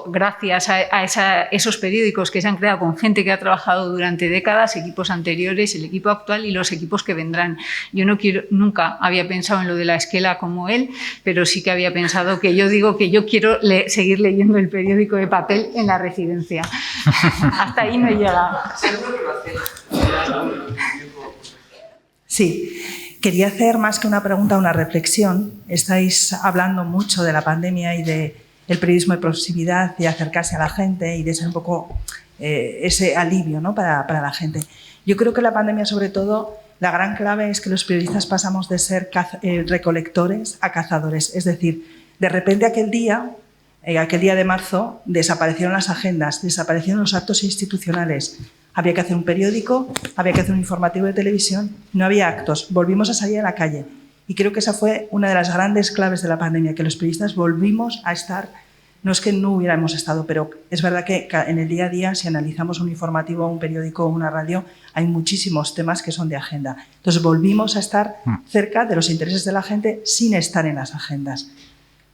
gracias a esos periódicos que se han creado con gente que ha trabajado durante décadas, equipos anteriores, el equipo actual y los equipos que vendrán. Yo nunca había pensado en lo de la esquela como él, pero sí que había pensado que yo digo que yo quiero seguir leyendo el periódico de papel en la residencia. Hasta ahí no he llegado. Sí. Quería hacer más que una pregunta, una reflexión. Estáis hablando mucho de la pandemia y del periodismo de proximidad, de acercarse a la gente y de ser un poco ese alivio, ¿no? para la gente. Yo creo que la pandemia, sobre todo, la gran clave es que los periodistas pasamos de ser recolectores a cazadores. Es decir, de repente aquel día de marzo desaparecieron las agendas, desaparecieron los actos institucionales. Había que hacer un periódico, había que hacer un informativo de televisión, no había actos, volvimos a salir a la calle. Y creo que esa fue una de las grandes claves de la pandemia, que los periodistas volvimos a estar, no es que no hubiéramos estado, pero es verdad que en el día a día, si analizamos un informativo, un periódico o una radio, hay muchísimos temas que son de agenda. Entonces volvimos a estar cerca de los intereses de la gente sin estar en las agendas.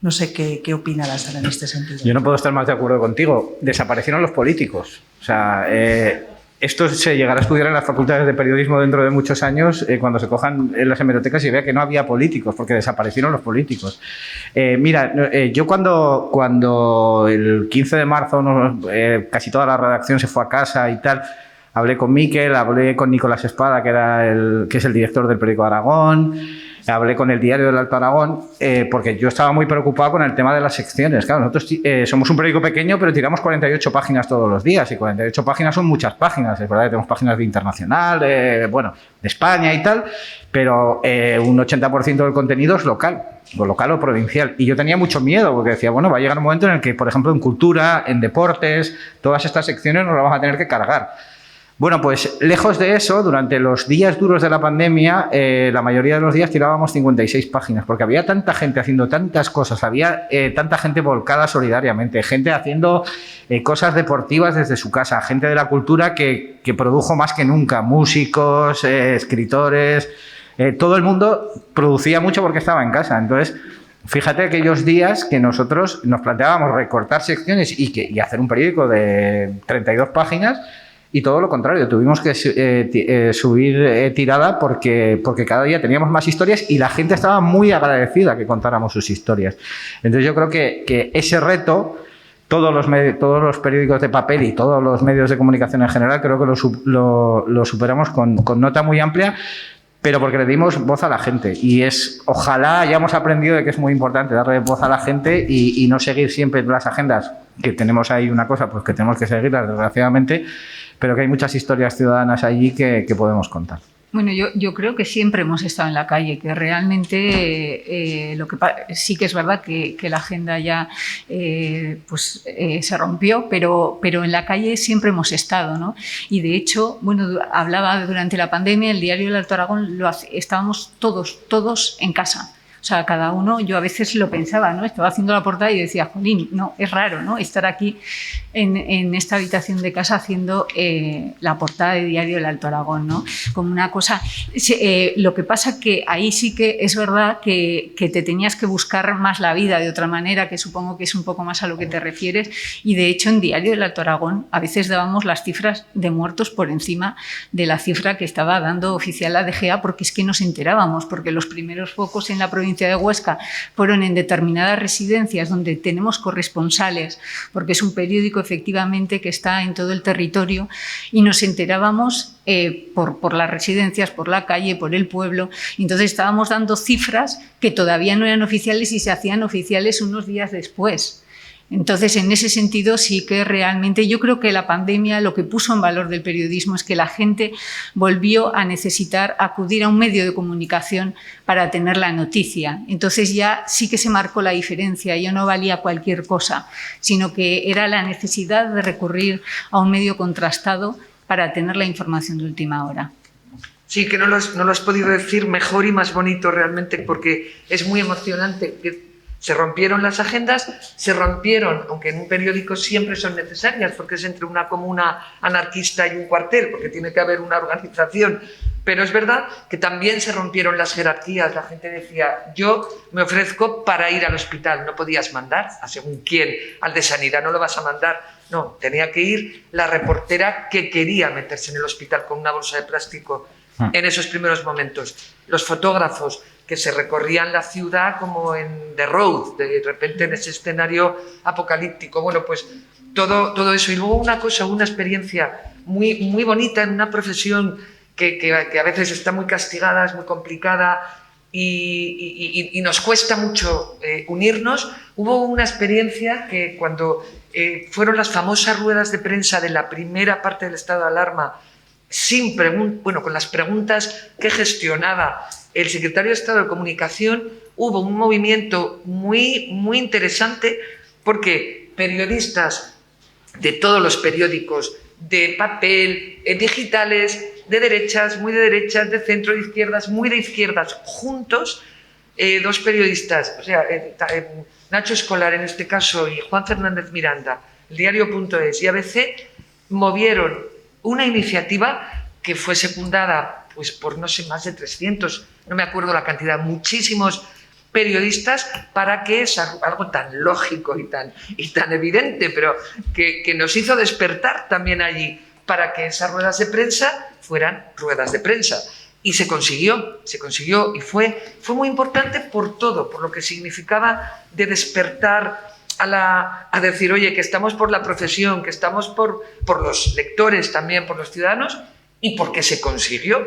No sé qué opina Lázaro en este sentido. Yo no puedo estar más de acuerdo contigo. Desaparecieron los políticos. O sea, esto se llegará a estudiar en las facultades de periodismo dentro de muchos años, cuando se cojan en las hemerotecas y vea que no había políticos, porque desaparecieron los políticos. Mira, yo cuando el 15 de marzo casi toda la redacción se fue a casa y tal, hablé con Miquel, hablé con Nicolás Espada, que es el director del periódico Aragón, hablé con el diario del Alto Aragón, porque yo estaba muy preocupado con el tema de las secciones. Claro, nosotros somos un periódico pequeño, pero tiramos 48 páginas todos los días, y 48 páginas son muchas páginas. Es verdad que tenemos páginas de internacional, de España y tal, pero un 80% del contenido es local o provincial. Y yo tenía mucho miedo, porque decía, bueno, va a llegar un momento en el que, por ejemplo, en cultura, en deportes, todas estas secciones nos las vamos a tener que cargar. Bueno, pues lejos de eso, durante los días duros de la pandemia, la mayoría de los días tirábamos 56 páginas, porque había tanta gente haciendo tantas cosas, había tanta gente volcada solidariamente, gente haciendo cosas deportivas desde su casa, gente de la cultura que produjo más que nunca, músicos, escritores, todo el mundo producía mucho porque estaba en casa. Entonces, fíjate aquellos días que nosotros nos planteábamos recortar secciones y hacer un periódico de 32 páginas, y todo lo contrario, tuvimos que subir tirada porque cada día teníamos más historias y la gente estaba muy agradecida que contáramos sus historias. Entonces yo creo que ese reto, todos los periódicos de papel y todos los medios de comunicación en general, creo que lo superamos con nota muy amplia, pero porque le dimos voz a la gente. Y ojalá hayamos aprendido de que es muy importante darle voz a la gente y no seguir siempre las agendas, que tenemos ahí una cosa, pues que tenemos que seguirlas, desgraciadamente, pero que hay muchas historias ciudadanas allí que podemos contar. Bueno, yo creo que siempre hemos estado en la calle, que realmente sí que es verdad que la agenda ya se rompió, pero en la calle siempre hemos estado, ¿no? Y de hecho, bueno, hablaba durante la pandemia, el diario del Alto Aragón estábamos todos en casa. O sea, cada uno, yo a veces lo pensaba, ¿no? Estaba haciendo la portada y decía, jolín, no, es raro, ¿no? Estar aquí en esta habitación de casa haciendo la portada de Diario del Alto Aragón, ¿no? Como una cosa... lo que pasa que ahí sí que es verdad que te tenías que buscar más la vida de otra manera, que supongo que es un poco más a lo que te refieres, y de hecho en Diario del Alto Aragón a veces dábamos las cifras de muertos por encima de la cifra que estaba dando oficial la DGA, porque es que nos enterábamos, porque los primeros focos en la provincia de Huesca fueron en determinadas residencias donde tenemos corresponsales, porque es un periódico efectivamente que está en todo el territorio, y nos enterábamos por las residencias, por la calle, por el pueblo. Entonces estábamos dando cifras que todavía no eran oficiales y se hacían oficiales unos días después. Entonces, en ese sentido, sí que realmente yo creo que la pandemia lo que puso en valor del periodismo es que la gente volvió a necesitar acudir a un medio de comunicación para tener la noticia. Entonces ya sí que se marcó la diferencia, ya no valía cualquier cosa, sino que era la necesidad de recurrir a un medio contrastado para tener la información de última hora. Sí, que no lo has podido decir mejor y más bonito realmente, porque es muy emocionante. Se rompieron las agendas, aunque en un periódico siempre son necesarias, porque es entre una comuna anarquista y un cuartel, porque tiene que haber una organización. Pero es verdad que también se rompieron las jerarquías. La gente decía, yo me ofrezco para ir al hospital. No podías mandar a según quién, al de sanidad no lo vas a mandar. No, tenía que ir la reportera que quería meterse en el hospital con una bolsa de plástico en esos primeros momentos. Los fotógrafos que se recorrían la ciudad como en The Road, de repente en ese escenario apocalíptico. Bueno, pues todo eso. Y luego una experiencia muy bonita en una profesión que a veces está muy castigada, es muy complicada y nos cuesta mucho unirnos. Hubo una experiencia que cuando fueron las famosas ruedas de prensa de la primera parte del estado de alarma, con las preguntas que gestionaba el secretario de Estado de Comunicación, hubo un movimiento muy interesante, porque periodistas de todos los periódicos, de papel, digitales, de derechas, muy de derechas, de centro, de izquierdas, muy de izquierdas, juntos, dos periodistas, o sea, Nacho Escolar en este caso y Juan Fernández Miranda, el diario.es y ABC, movieron una iniciativa que fue secundada pues, por, no sé, más de 300, no me acuerdo la cantidad, muchísimos periodistas, para que es algo tan lógico y tan evidente, pero que nos hizo despertar también allí, para que esas ruedas de prensa fueran ruedas de prensa. Y se consiguió y fue muy importante por todo, por lo que significaba de despertar a decir, oye, que estamos por la profesión, que estamos por los lectores también, por los ciudadanos, y porque se consiguió.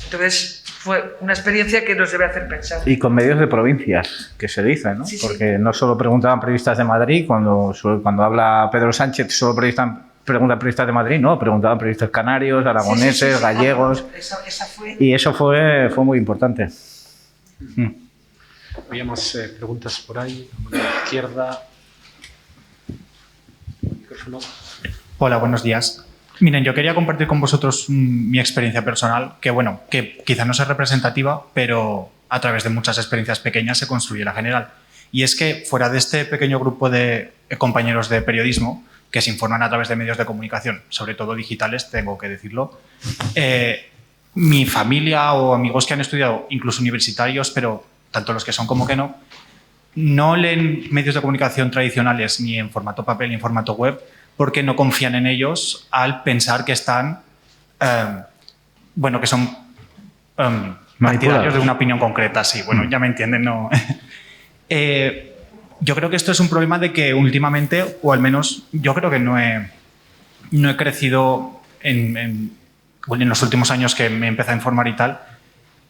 Entonces fue una experiencia que nos debe hacer pensar. Y con medios de provincias, que se dice, ¿no? Sí, porque no solo preguntaban periodistas de Madrid, cuando habla Pedro Sánchez solo preguntan periodistas de Madrid, no, preguntaban periodistas canarios, aragoneses, gallegos. Esa fue... Y eso fue muy importante. Había más preguntas por ahí, a la izquierda. Micrófono. Hola, buenos días. Miren, yo quería compartir con vosotros mi experiencia personal, que quizá no sea representativa, pero a través de muchas experiencias pequeñas se construye la general. Y es que fuera de este pequeño grupo de compañeros de periodismo que se informan a través de medios de comunicación, sobre todo digitales, tengo que decirlo, mi familia o amigos que han estudiado, incluso universitarios, pero tanto los que son como que no leen medios de comunicación tradicionales ni en formato papel ni en formato web, porque no confían en ellos al pensar que están, que son partidarios de una opinión concreta. Sí, bueno, ya me entienden, ¿no? Yo creo que esto es un problema de que últimamente, o al menos yo creo que no he crecido en los últimos años que me empecé a informar y tal,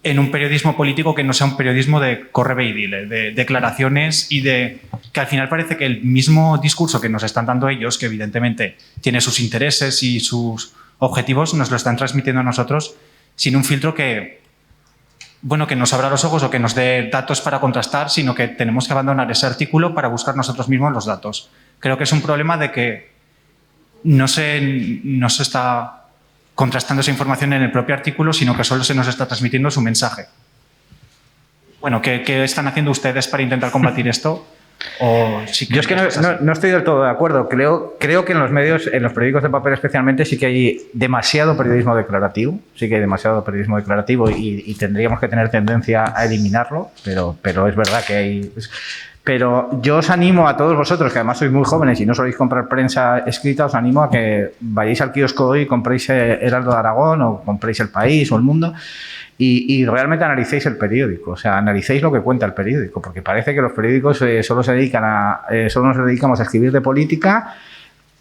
en un periodismo político que no sea un periodismo de corre ve y dile, de declaraciones y de que al final parece que el mismo discurso que nos están dando ellos, que evidentemente tiene sus intereses y sus objetivos, nos lo están transmitiendo a nosotros sin un filtro que, bueno, que nos abra los ojos o que nos dé datos para contrastar, sino que tenemos que abandonar ese artículo para buscar nosotros mismos los datos. Creo que es un problema de que no se está contrastando esa información en el propio artículo, sino que solo se nos está transmitiendo su mensaje. Bueno, ¿qué están haciendo ustedes para intentar combatir esto? O si yo es que no estoy del todo de acuerdo. Creo que en los medios, en los periódicos de papel especialmente, sí que hay demasiado periodismo declarativo. Sí que hay demasiado periodismo declarativo y tendríamos que tener tendencia a eliminarlo, pero es verdad que hay... Pero yo os animo a todos vosotros, que además sois muy jóvenes y no soléis comprar prensa escrita, os animo a que vayáis al kiosco hoy y compréis Heraldo de Aragón o compréis El País o El Mundo y realmente analicéis el periódico. O sea, analicéis lo que cuenta el periódico, porque parece que los periódicos solo nos dedicamos a escribir de política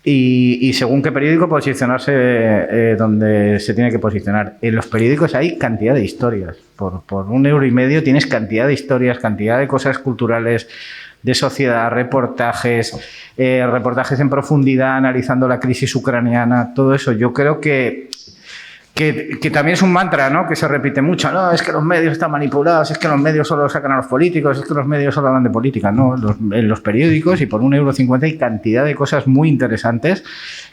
y según qué periódico posicionarse donde se tiene que posicionar. En los periódicos hay cantidad de historias. Por €1,50 tienes cantidad de historias, cantidad de cosas culturales, de sociedad, reportajes en profundidad analizando la crisis ucraniana, todo eso. Yo creo que también es un mantra, ¿no?, que se repite mucho. No, es que los medios están manipulados, es que los medios solo sacan a los políticos, es que los medios solo hablan de política. No, en los periódicos y por €1,50 hay cantidad de cosas muy interesantes,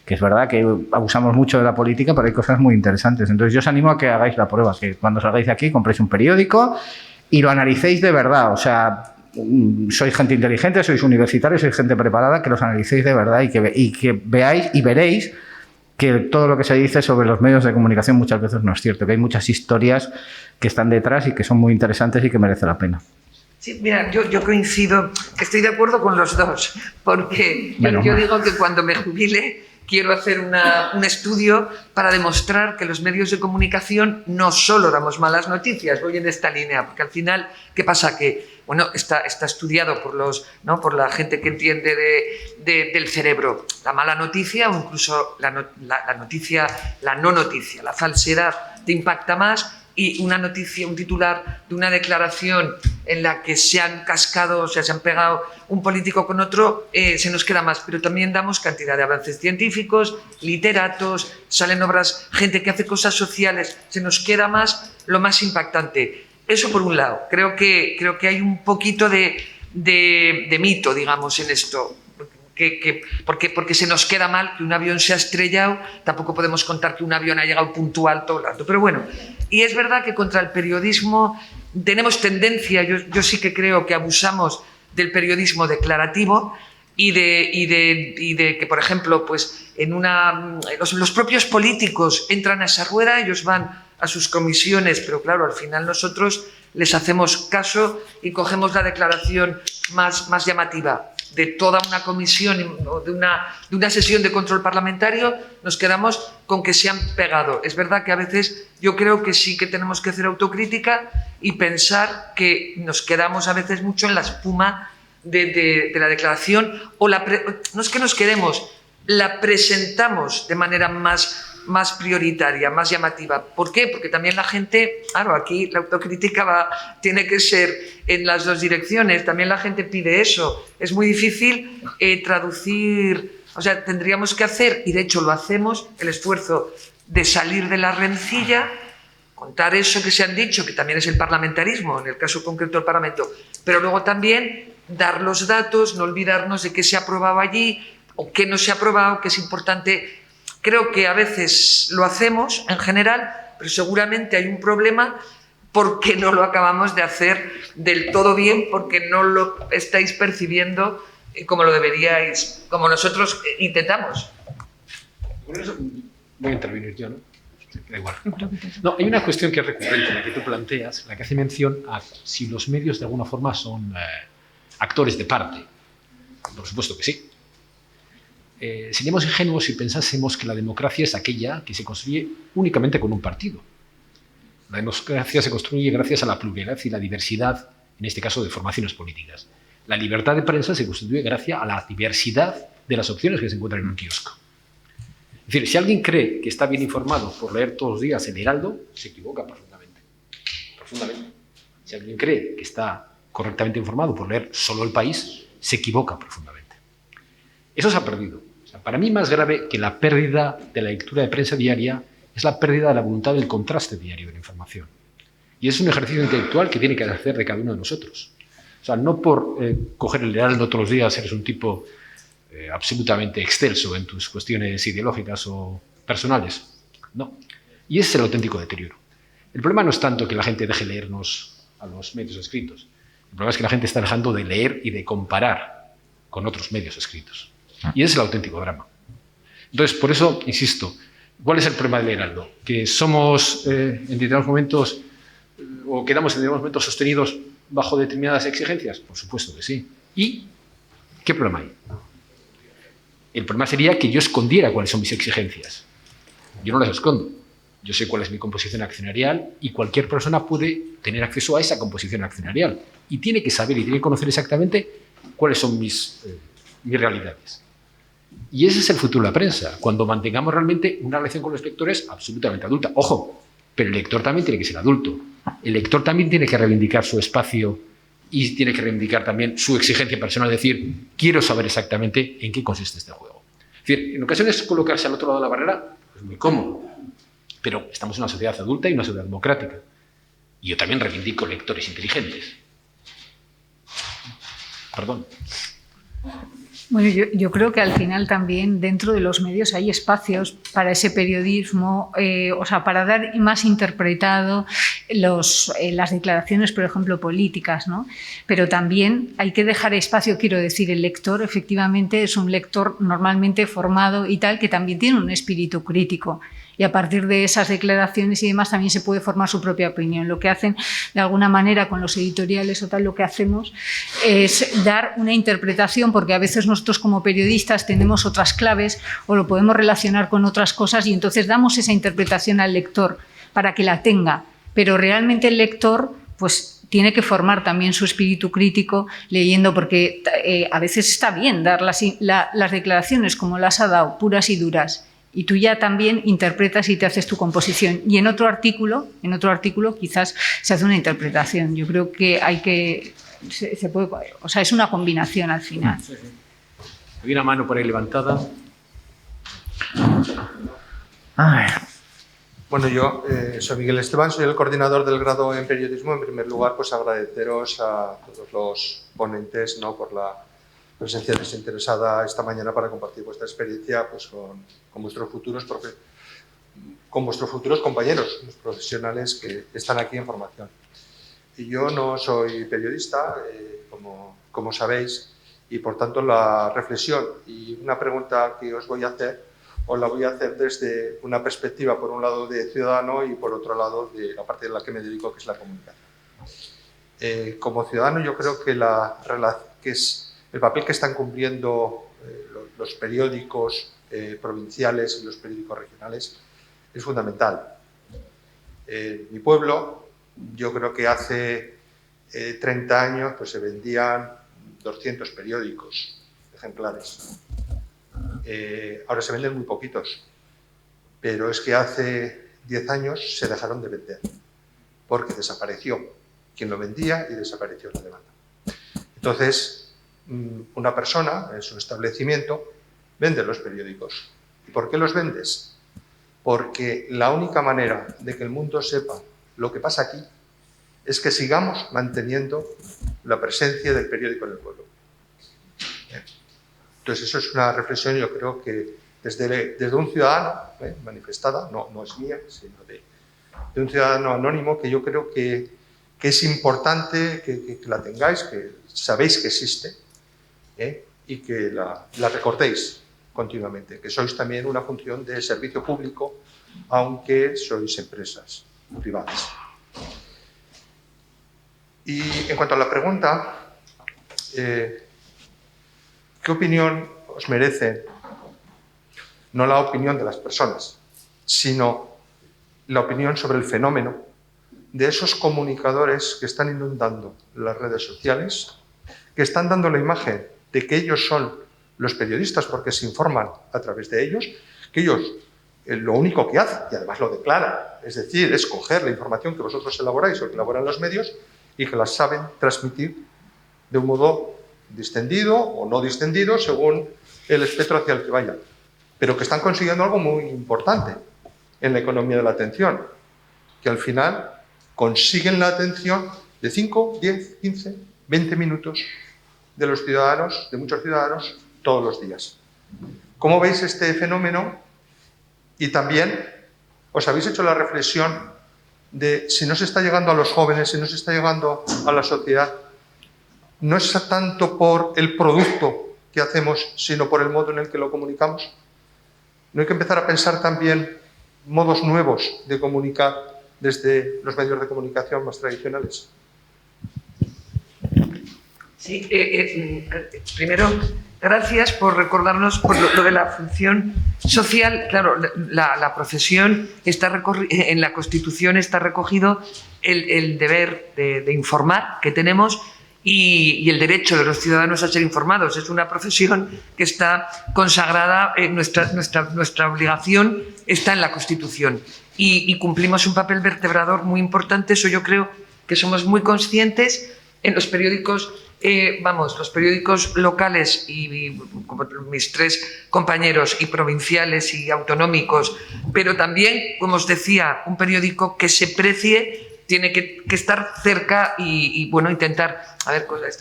que es verdad que abusamos mucho de la política, pero hay cosas muy interesantes. Entonces yo os animo a que hagáis la prueba, que cuando salgáis de aquí compréis un periódico y lo analicéis de verdad. O sea, sois gente inteligente, sois universitarios, sois gente preparada, que los analicéis de verdad y que veáis y veréis que todo lo que se dice sobre los medios de comunicación muchas veces no es cierto, que hay muchas historias que están detrás y que son muy interesantes y que merece la pena. Sí, mira, yo coincido, que estoy de acuerdo con los dos, porque yo digo que cuando me jubile quiero hacer un estudio para demostrar que los medios de comunicación no solo damos malas noticias, voy en esta línea, porque al final, ¿qué pasa? Que bueno, está estudiado por la gente que entiende del cerebro. La mala noticia o incluso la no noticia, la falsedad te impacta más y una noticia, un titular de una declaración en la que se han cascado, o sea, se han pegado un político con otro, se nos queda más. Pero también damos cantidad de avances científicos, literatos, salen obras, gente que hace cosas sociales, se nos queda más lo más impactante. Eso por un lado. Creo que hay un poquito de mito, digamos, en esto. Porque se nos queda mal que un avión se ha estrellado, tampoco podemos contar que un avión ha llegado puntual todo el rato. Pero bueno, y es verdad que contra el periodismo tenemos tendencia, yo sí que creo que abusamos del periodismo declarativo y de que, por ejemplo, pues los propios políticos entran a esa rueda, ellos van a sus comisiones, pero claro, al final nosotros les hacemos caso y cogemos la declaración más llamativa de toda una comisión o de una sesión de control parlamentario, nos quedamos con que se han pegado. Es verdad que a veces yo creo que sí que tenemos que hacer autocrítica y pensar que nos quedamos a veces mucho en la espuma de la declaración no es que nos quedemos, la presentamos de manera más prioritaria, más llamativa. ¿Por qué? Porque también la gente, claro, aquí la autocrítica tiene que ser en las dos direcciones, también la gente pide eso. Es muy difícil traducir, o sea, tendríamos que hacer, y de hecho lo hacemos, el esfuerzo de salir de la rencilla, contar eso que se han dicho, que también es el parlamentarismo, en el caso concreto del Parlamento, pero luego también dar los datos, no olvidarnos de qué se ha aprobado allí o qué no se ha aprobado, que es importante. Creo que a veces lo hacemos en general, pero seguramente hay un problema porque no lo acabamos de hacer del todo bien, porque no lo estáis percibiendo como lo deberíais, como nosotros intentamos. Voy a intervenir yo, ¿no? Da igual. No, hay una cuestión que es recurrente, la que tú planteas, la que hace mención a si los medios de alguna forma son actores de parte. Por supuesto que sí. Seríamos ingenuos si pensásemos que la democracia es aquella que se construye únicamente con un partido. La democracia se construye gracias a la pluralidad y la diversidad, en este caso de formaciones políticas. La libertad de prensa se constituye gracias a la diversidad de las opciones que se encuentran en un kiosco. Es decir, si alguien cree que está bien informado por leer todos los días el Heraldo, se equivoca profundamente. Si alguien cree que está correctamente informado por leer solo El País, se equivoca profundamente. Eso se ha perdido. O sea, para mí, más grave que la pérdida de la lectura de prensa diaria es la pérdida de la voluntad del contraste diario de la información. Y es un ejercicio intelectual que tiene que hacer de cada uno de nosotros. O sea, no por coger el Heraldo todos los días eres un tipo absolutamente excelso en tus cuestiones ideológicas o personales. No. Y ese es el auténtico deterioro. El problema no es tanto que la gente deje leernos a los medios escritos. El problema es que la gente está dejando de leer y de comparar con otros medios escritos. Y ese es el auténtico drama. Entonces, por eso, insisto, ¿cuál es el problema del Heraldo? ¿Que somos en determinados momentos o quedamos en determinados momentos sostenidos bajo determinadas exigencias? Por supuesto que sí. ¿Y qué problema hay? El problema sería que yo escondiera cuáles son mis exigencias. Yo no las escondo. Yo sé cuál es mi composición accionarial y cualquier persona puede tener acceso a esa composición accionarial y tiene que saber y tiene que conocer exactamente cuáles son mis realidades. Y ese es el futuro de la prensa, cuando mantengamos realmente una relación con los lectores absolutamente adulta. Ojo, pero el lector también tiene que ser adulto. El lector también tiene que reivindicar su espacio y tiene que reivindicar también su exigencia personal, es decir, quiero saber exactamente en qué consiste este juego. Es decir, en ocasiones colocarse al otro lado de la barrera es muy cómodo, pero estamos en una sociedad adulta y una sociedad democrática. Y yo también reivindico lectores inteligentes. Perdón. Bueno, yo creo que al final también dentro de los medios hay espacios para ese periodismo, o sea, para dar más interpretado las declaraciones, por ejemplo, políticas, ¿no? Pero también hay que dejar espacio, quiero decir, el lector efectivamente es un lector normalmente formado y tal, que también tiene un espíritu crítico. Y a partir de esas declaraciones y demás también se puede formar su propia opinión. Lo que hacen, de alguna manera, con los editoriales o tal, lo que hacemos es dar una interpretación, porque a veces nosotros como periodistas tenemos otras claves o lo podemos relacionar con otras cosas y entonces damos esa interpretación al lector para que la tenga. Pero realmente el lector, pues, tiene que formar también su espíritu crítico leyendo, porque a veces está bien dar las declaraciones como las ha dado, puras y duras. Y tú ya también interpretas y te haces tu composición. Y en otro artículo quizás se hace una interpretación. Yo creo que hay que... se puede, o sea, es una combinación al final. Sí, sí. Hay una mano por ahí levantada. Ay. Bueno, yo soy Miguel Esteban, soy el coordinador del grado en periodismo. En primer lugar, pues agradeceros a todos los ponentes, ¿no?, por la presencia desinteresada esta mañana para compartir vuestra experiencia, pues, con vuestros futuros compañeros, los profesionales que están aquí en formación. Y yo no soy periodista, como sabéis, y por tanto la reflexión y una pregunta que os voy a hacer, os la voy a hacer desde una perspectiva, por un lado, de ciudadano y por otro lado, de la parte de la que me dedico, que es la comunicación. Como ciudadano, yo creo que el papel que están cumpliendo los periódicos provinciales y los periódicos regionales es fundamental. Mi pueblo, yo creo que hace 30 años pues, se vendían 200 periódicos ejemplares. Ahora se venden muy poquitos, pero es que hace 10 años se dejaron de vender porque desapareció quien lo vendía y desapareció la demanda. Entonces, una persona en su establecimiento vende los periódicos. ¿Y por qué los vendes? Porque la única manera de que el mundo sepa lo que pasa aquí es que sigamos manteniendo la presencia del periódico en el pueblo. Entonces, eso es una reflexión, yo creo que desde un ciudadano, manifestada, no es mía, sino de un ciudadano anónimo, que yo creo que es importante que la tengáis, que sabéis que existe, y que la recordéis continuamente, que sois también una función de servicio público, aunque sois empresas privadas. Y en cuanto a la pregunta, ¿qué opinión os merece? No la opinión de las personas, sino la opinión sobre el fenómeno de esos comunicadores que están inundando las redes sociales, que están dando la imagen de que ellos son los periodistas porque se informan a través de ellos, que ellos lo único que hacen, y además lo declaran, es decir, es coger la información que vosotros elaboráis o que elaboran los medios y que las saben transmitir de un modo distendido o no distendido según el espectro hacia el que vayan, pero que están consiguiendo algo muy importante en la economía de la atención, que al final consiguen la atención de 5, 10, 15, 20 minutos de los ciudadanos, de muchos ciudadanos, todos los días. ¿Cómo veis este fenómeno? Y también os habéis hecho la reflexión de si no se está llegando a los jóvenes, si no se está llegando a la sociedad, no es tanto por el producto que hacemos, sino por el modo en el que lo comunicamos. ¿No hay que empezar a pensar también modos nuevos de comunicar desde los medios de comunicación más tradicionales? Sí, primero, gracias por recordarnos por lo de la función social. Claro, la profesión está en la Constitución está recogido el deber de informar que tenemos y el derecho de los ciudadanos a ser informados. Es una profesión que está consagrada, nuestra obligación está en la Constitución y cumplimos un papel vertebrador muy importante. Eso yo creo que somos muy conscientes en los periódicos. Los periódicos locales y como mis tres compañeros y provinciales y autonómicos, pero también, como os decía, un periódico que se precie tiene que estar cerca y bueno, intentar,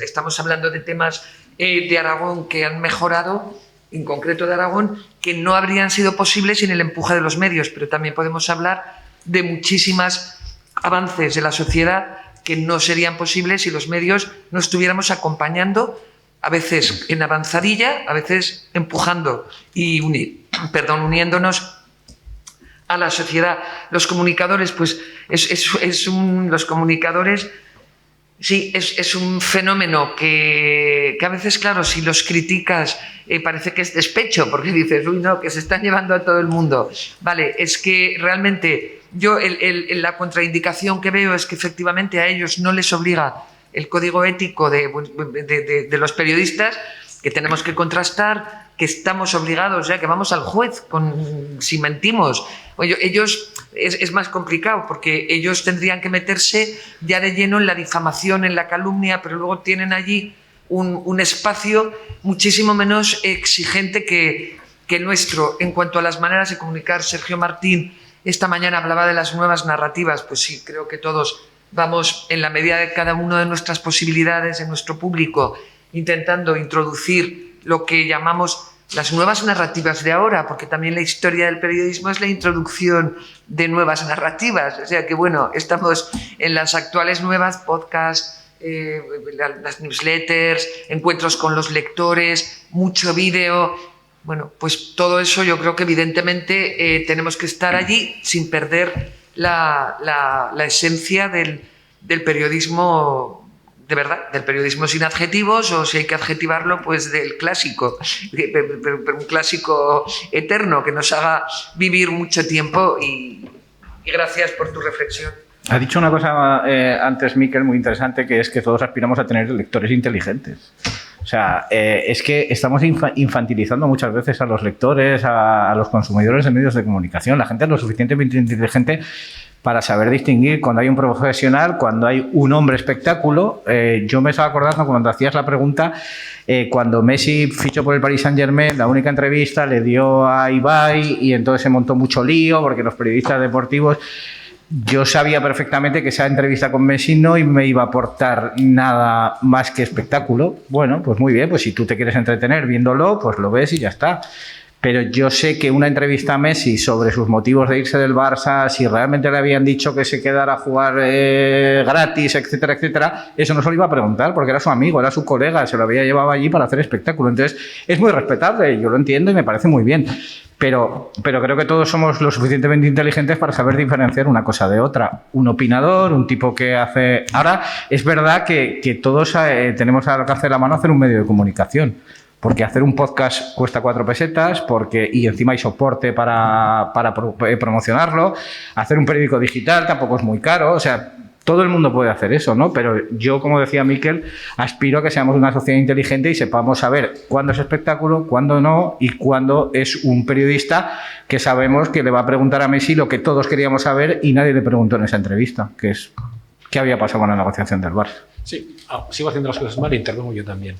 estamos hablando de temas de Aragón que han mejorado, en concreto de Aragón, que no habrían sido posibles sin el empuje de los medios, pero también podemos hablar de muchísimos avances de la sociedad que no serían posibles si los medios no estuviéramos acompañando, a veces en avanzadilla, a veces empujando y uniéndonos a la sociedad. Los comunicadores, pues los comunicadores, sí, es un fenómeno que a veces, claro, si los criticas parece que es despecho, porque dices, uy, no, que se están llevando a todo el mundo. Vale, es que realmente yo la contraindicación que veo es que efectivamente a ellos no les obliga el código ético de los periodistas, que tenemos que contrastar, que estamos obligados, que vamos al juez si mentimos. Ellos es más complicado porque ellos tendrían que meterse ya de lleno en la difamación, en la calumnia, pero luego tienen allí un espacio muchísimo menos exigente que el nuestro. En cuanto a las maneras de comunicar, Sergio Martín esta mañana hablaba de las nuevas narrativas. Pues sí, creo que todos vamos, en la medida de cada una de nuestras posibilidades, en nuestro público, intentando introducir lo que llamamos las nuevas narrativas de ahora, porque también la historia del periodismo es la introducción de nuevas narrativas. O sea que, bueno, estamos en las actuales nuevas podcasts, las newsletters, encuentros con los lectores, mucho vídeo. Bueno, pues todo eso yo creo que evidentemente tenemos que estar allí sin perder la esencia del periodismo de verdad, del periodismo sin adjetivos, o si hay que adjetivarlo, pues del clásico, pero un clásico eterno que nos haga vivir mucho tiempo y gracias por tu reflexión. Ha dicho una cosa antes, Miquel, muy interesante, que es que todos aspiramos a tener lectores inteligentes. O sea, es que estamos infantilizando muchas veces a los lectores, a los consumidores de medios de comunicación. La gente es lo suficientemente inteligente para saber distinguir cuando hay un profesional, cuando hay un hombre espectáculo. Yo me estaba acordando cuando hacías la pregunta, cuando Messi fichó por el Paris Saint-Germain, la única entrevista le dio a Ibai y entonces se montó mucho lío porque los periodistas deportivos... Yo sabía perfectamente que esa entrevista con Messi no me iba a aportar nada más que espectáculo. Bueno, pues muy bien, pues si tú te quieres entretener viéndolo, pues lo ves y ya está. Pero yo sé que una entrevista a Messi sobre sus motivos de irse del Barça, si realmente le habían dicho que se quedara a jugar gratis, etcétera, etcétera, eso no se lo iba a preguntar porque era su amigo, era su colega, se lo había llevado allí para hacer espectáculo. Entonces, es muy respetable, yo lo entiendo y me parece muy bien. Pero creo que todos somos lo suficientemente inteligentes para saber diferenciar una cosa de otra. Un opinador, un tipo que hace... Ahora, es verdad que todos tenemos al alcance de la mano hacer un medio de comunicación. Porque hacer un podcast cuesta 4 pesetas y encima hay soporte para promocionarlo. Hacer un periódico digital tampoco es muy caro. O sea, todo el mundo puede hacer eso, ¿no? Pero yo, como decía Miquel, aspiro a que seamos una sociedad inteligente y sepamos saber cuándo es espectáculo, cuándo no y cuándo es un periodista que sabemos que le va a preguntar a Messi lo que todos queríamos saber y nadie le preguntó en esa entrevista, que es ¿Qué había pasado con la negociación del VAR? Sí, sigo haciendo las cosas mal e intervengo yo también.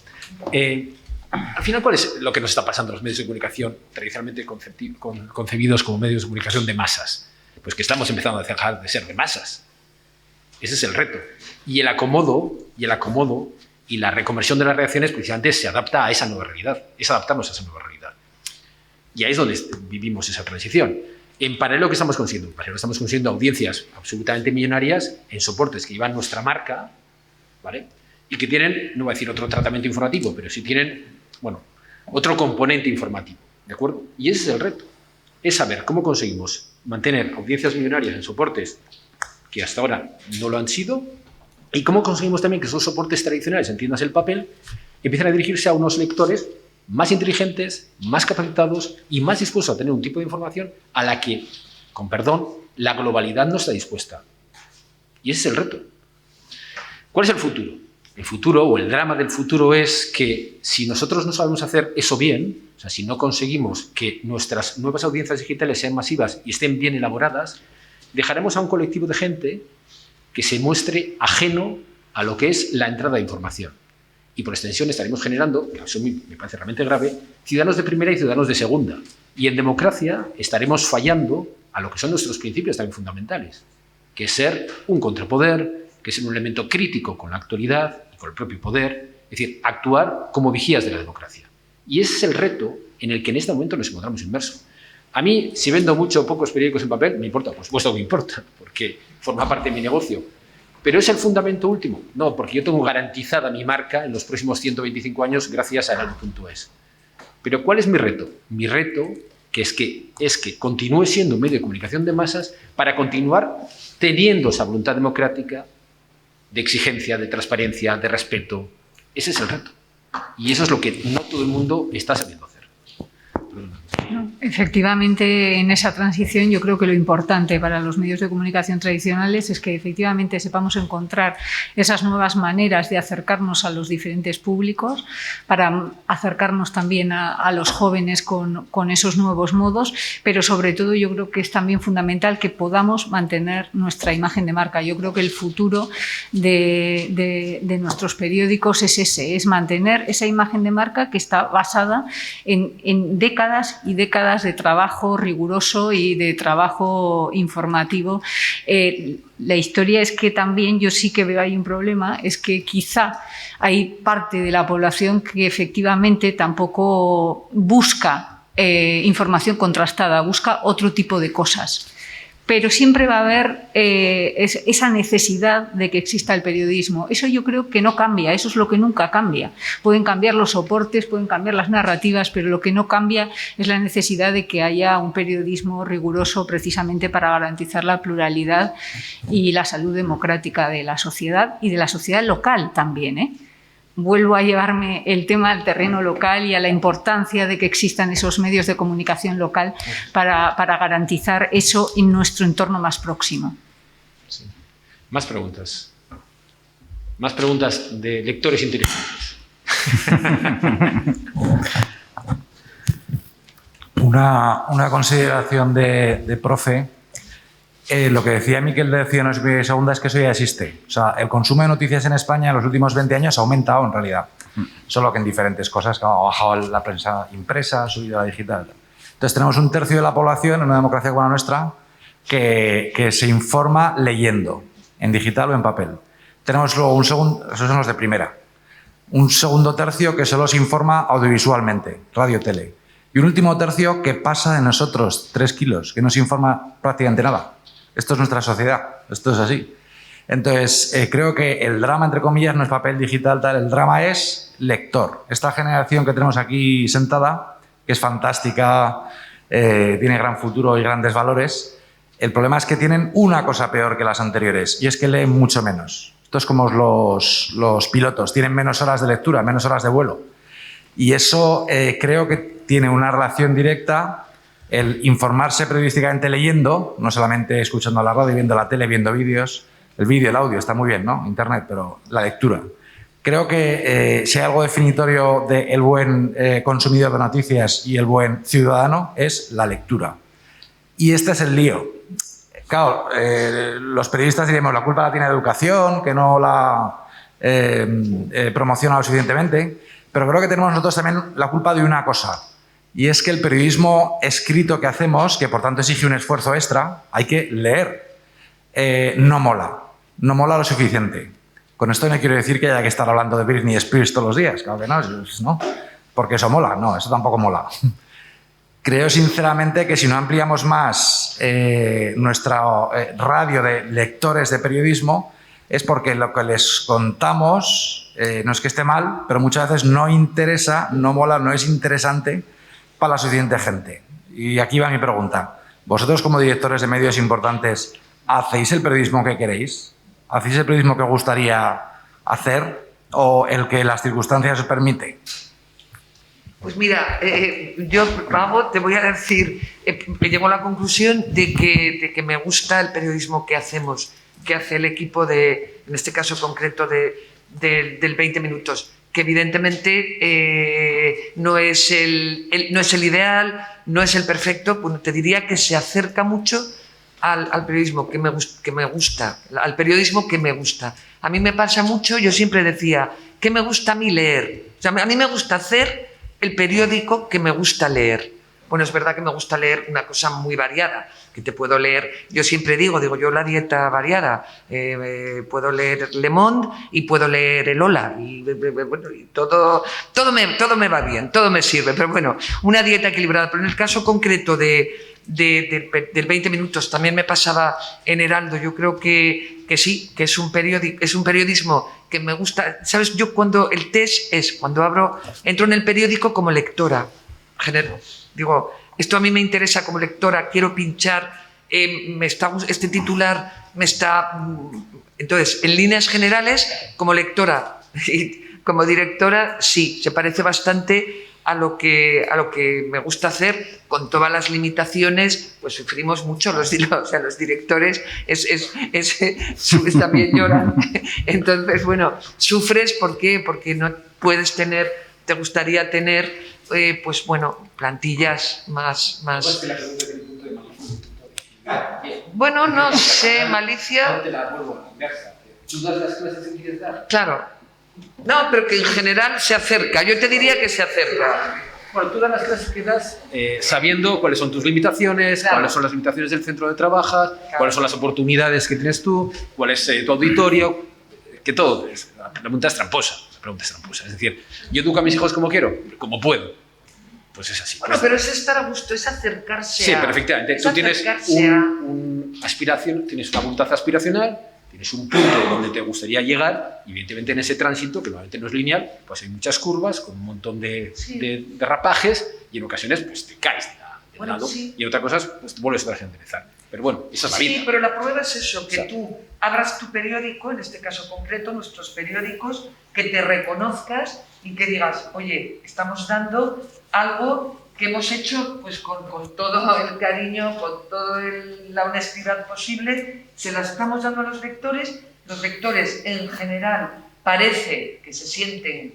Al final, ¿cuál es lo que nos está pasando a los medios de comunicación tradicionalmente concebidos como medios de comunicación de masas? Pues que estamos empezando a dejar de ser de masas. Ese es el reto. Y el acomodo y la reconversión de las reacciones precisamente se adapta a esa nueva realidad. Es adaptarnos a esa nueva realidad. Y ahí es donde vivimos esa transición. En paralelo, ¿qué estamos consiguiendo? En paralelo estamos consiguiendo audiencias absolutamente millonarias en soportes que llevan nuestra marca, ¿vale? Y que tienen, no voy a decir otro tratamiento informativo, pero sí tienen, bueno, otro componente informativo, ¿de acuerdo? Y ese es el reto. Es saber cómo conseguimos mantener audiencias millonarias en soportes que hasta ahora no lo han sido, y cómo conseguimos también que esos soportes tradicionales, entiendas el papel, empiecen a dirigirse a unos lectores más inteligentes, más capacitados y más dispuestos a tener un tipo de información a la que, con perdón, la globalidad no está dispuesta. Y ese es el reto. ¿Cuál es el futuro? El futuro, o el drama del futuro, es que si nosotros no sabemos hacer eso bien, o sea, si no conseguimos que nuestras nuevas audiencias digitales sean masivas y estén bien elaboradas, dejaremos a un colectivo de gente que se muestre ajeno a lo que es la entrada de información. Y por extensión estaremos generando, que eso me parece realmente grave, ciudadanos de primera y ciudadanos de segunda. Y en democracia estaremos fallando a lo que son nuestros principios también fundamentales, que es ser un contrapoder, que es ser un elemento crítico con la actualidad y con el propio poder, es decir, actuar como vigías de la democracia. Y ese es el reto en el que en este momento nos encontramos inmersos. A mí, si vendo mucho o pocos periódicos en papel, me importa, por supuesto que me importa, porque forma parte de mi negocio. ¿Pero es el fundamento último? No, porque yo tengo garantizada mi marca en los próximos 125 años gracias a Heraldo.es. Pero ¿cuál es mi reto? Mi reto es que continúe siendo un medio de comunicación de masas para continuar teniendo esa voluntad democrática de exigencia, de transparencia, de respeto. Ese es el reto. Y eso es lo que no todo el mundo está sabiendo hacer. Efectivamente, en esa transición yo creo que lo importante para los medios de comunicación tradicionales es que efectivamente sepamos encontrar esas nuevas maneras de acercarnos a los diferentes públicos, para acercarnos también a los jóvenes con esos nuevos modos, pero sobre todo yo creo que es también fundamental que podamos mantener nuestra imagen de marca. Yo creo que el futuro de nuestros periódicos es ese, es mantener esa imagen de marca que está basada en décadas y décadas de trabajo riguroso y de trabajo informativo. La historia es que también yo sí que veo ahí un problema, es que quizá hay parte de la población que efectivamente tampoco busca información contrastada, busca otro tipo de cosas. Pero siempre va a haber esa necesidad de que exista el periodismo. Eso yo creo que no cambia, eso es lo que nunca cambia. Pueden cambiar los soportes, pueden cambiar las narrativas, pero lo que no cambia es la necesidad de que haya un periodismo riguroso precisamente para garantizar la pluralidad y la salud democrática de la sociedad y de la sociedad local también, ¿eh? Vuelvo a llevarme el tema al terreno local y a la importancia de que existan esos medios de comunicación local para garantizar eso en nuestro entorno más próximo. Sí. Más preguntas. Más preguntas de lectores inteligentes. Una consideración de profe. Lo que decía Miquel de Ciudadanos y Segunda es que eso ya existe. O sea, el consumo de noticias en España en los últimos 20 años ha aumentado en realidad. Solo que en diferentes cosas, que ha bajado la prensa impresa, ha subido la digital. Entonces tenemos un tercio de la población en una democracia como la nuestra que se informa leyendo, en digital o en papel. Tenemos luego un segundo, esos son los de primera. Un segundo tercio que solo se informa audiovisualmente, radio, tele. Y un último tercio que pasa de nosotros 3 kilos, que no se informa prácticamente nada. Esto es nuestra sociedad, esto es así. Entonces, creo que el drama, entre comillas, no es papel digital, tal, el drama es lector. Esta generación que tenemos aquí sentada, que es fantástica, tiene gran futuro y grandes valores, el problema es que tienen una cosa peor que las anteriores, y es que leen mucho menos. Esto es como los pilotos, tienen menos horas de lectura, menos horas de vuelo. Y eso creo que tiene una relación directa. El informarse periodísticamente leyendo, no solamente escuchando la radio, viendo la tele, viendo vídeos. El vídeo, el audio, está muy bien, ¿no? Internet, pero la lectura. Creo que si hay algo definitorio del buen consumidor de noticias y el buen ciudadano es la lectura. Y este es el lío. claro, los periodistas diríamos la culpa la tiene la educación, que no la promociona lo suficientemente, pero creo que tenemos nosotros también la culpa de una cosa, y es que el periodismo escrito que hacemos, que por tanto exige un esfuerzo extra, hay que leer, no mola lo suficiente. Con esto no quiero decir que haya que estar hablando de Britney Spears todos los días, claro que no, porque eso mola, no, eso tampoco mola. Creo sinceramente que si no ampliamos más nuestra radio de lectores de periodismo es porque lo que les contamos no es que esté mal, pero muchas veces no interesa, no mola, no es interesante para la suficiente gente. Y aquí va mi pregunta. ¿Vosotros como directores de medios importantes hacéis el periodismo que queréis? ¿Hacéis el periodismo que os gustaría hacer o el que las circunstancias os permiten? Pues mira, yo, Pago, te voy a decir, me llego a la conclusión de que me gusta el periodismo que hacemos, que hace el equipo en este caso concreto del 20 minutos, que evidentemente no es el ideal, no es el perfecto, bueno, te diría que se acerca mucho al periodismo que me gusta, al periodismo que me gusta. A mí me pasa mucho, yo siempre decía, ¿qué me gusta a mí leer? O sea, a mí me gusta hacer el periódico que me gusta leer. Bueno, es verdad que me gusta leer una cosa muy variada, que te puedo leer, yo siempre digo yo la dieta variada, puedo leer Le Monde y puedo leer El Hola, y todo me va bien, todo me sirve, pero bueno, una dieta equilibrada. Pero en el caso concreto del 20 minutos, también me pasaba en Heraldo, yo creo que sí, que es un periodismo que me gusta. ¿Sabes? Yo cuando el test es cuando entro en el periódico como lectora. Digo, esto a mí me interesa como lectora, quiero pinchar, este titular me está... Entonces, en líneas generales, como lectora y como directora, sí, se parece bastante a lo que me gusta hacer, con todas las limitaciones. Pues sufrimos mucho los directores, también lloran. Entonces, bueno, sufres porque no puedes tener, te gustaría tener, pues bueno, plantillas más... Bueno, no sé, malicia... ¿Tú das las clases que quieres dar? Claro. No, pero que en general se acerca. Yo te diría que se acerca. Bueno, tú das las clases que das sabiendo cuáles son tus limitaciones, claro, cuáles son las limitaciones del centro de trabajo, claro, cuáles son las oportunidades que tienes tú, cuál es tu auditorio, que todo. La pregunta es tramposa. Es decir, ¿yo educo a mis hijos como quiero? Como puedo. Pues es así. Bueno, pero es estar a gusto, es acercarse a... Sí, perfectamente. Tú tienes tienes una voluntad aspiracional, tienes un punto donde te gustaría llegar, y evidentemente en ese tránsito, que normalmente no es lineal, pues hay muchas curvas con un montón de derrapajes, y en ocasiones pues te caes de lado, y en otras cosas pues vuelves a enderezar. Pero bueno, esa es la vida. Sí, pero la prueba es eso, que tú abras tu periódico, en este caso concreto, nuestros periódicos, que te reconozcas y que digas, oye, estamos dando algo que hemos hecho pues con todo el cariño, con toda la honestidad posible, se la estamos dando a los lectores en general parece que se sienten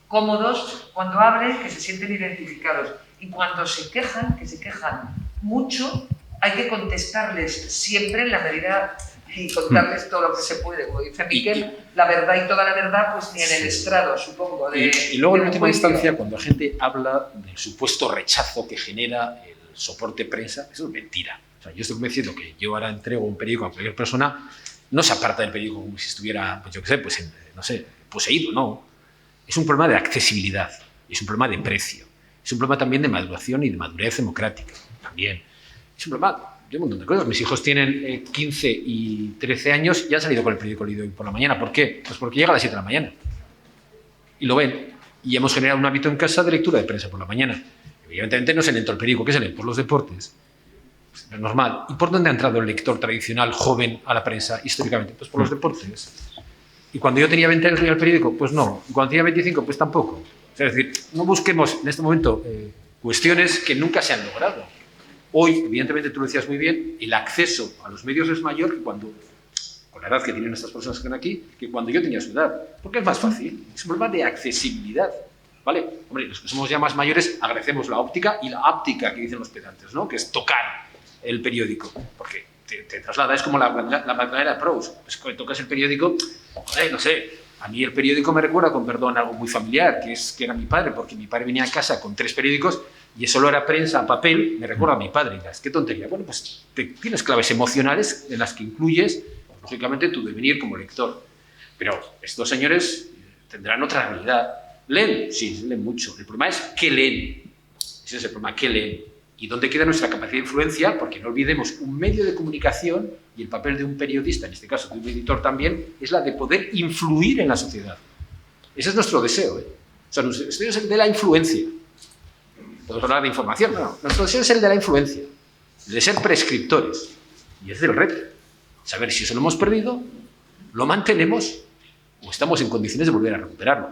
cómodos cuando abren, que se sienten identificados, y cuando se quejan, que se quejan mucho, hay que contestarles siempre en la medida y contarles todo lo que se puede, como dice Miquel, la verdad y toda la verdad, pues ni en el estrado, supongo. Y luego, en última instancia, cuando la gente habla del supuesto rechazo que genera el soporte prensa, eso es mentira. O sea, yo estoy convencido que yo ahora entrego un periódico a cualquier persona, no se aparta del periódico como si estuviera, pues yo qué sé, pues no sé, poseído, no. Es un problema de accesibilidad, es un problema de precio, es un problema también de maduración y de madurez democrática, también. Es un problema de un montón de cosas. Mis hijos tienen 15 y 13 años y han salido con el periódico leído hoy por la mañana. ¿Por qué? Pues porque llega a las 7 de la mañana. Y lo ven. Y hemos generado un hábito en casa de lectura de prensa por la mañana. Evidentemente no se lee todo el periódico. ¿Qué se lee? Por los deportes. Pues es normal. ¿Y por dónde ha entrado el lector tradicional joven a la prensa históricamente? Pues por los deportes. Y cuando yo tenía 20 años leía el periódico, pues no. Y cuando tenía 25, pues tampoco. O sea, es decir, no busquemos en este momento cuestiones que nunca se han logrado. Hoy, evidentemente, tú lo decías muy bien, el acceso a los medios es mayor que cuando, con la edad que tienen estas personas que están aquí, que cuando yo tenía su edad. Porque es más fácil. Es un problema de accesibilidad. ¿Vale? Hombre, los que somos ya más mayores agradecemos la óptica y la áptica que dicen los pedantes, ¿no? Que es tocar el periódico. Porque te traslada, es como la Magdalena de Proust. Pues cuando tocas el periódico, no sé, a mí el periódico me recuerda, con perdón, algo muy familiar, que era mi padre, porque mi padre venía a casa con 3 periódicos y eso era prensa a papel, me recuerda a mi padre. Y dirás, qué tontería. Bueno, pues tienes claves emocionales en las que incluyes, pues, lógicamente, tu devenir como lector. Pero estos señores tendrán otra realidad. ¿Leen? Sí, leen mucho. El problema es qué leen. Ese es el problema, qué leen. ¿Y dónde queda nuestra capacidad de influencia? Porque no olvidemos, un medio de comunicación y el papel de un periodista, en este caso de un editor también, es la de poder influir en la sociedad. Ese es nuestro deseo. O sea, nuestro deseo es el de la influencia. Podemos hablar de información, no. Nuestro deseo es el de la influencia, el de ser prescriptores. Y ese es el reto. Saber si eso lo hemos perdido, lo mantenemos o estamos en condiciones de volver a recuperarlo.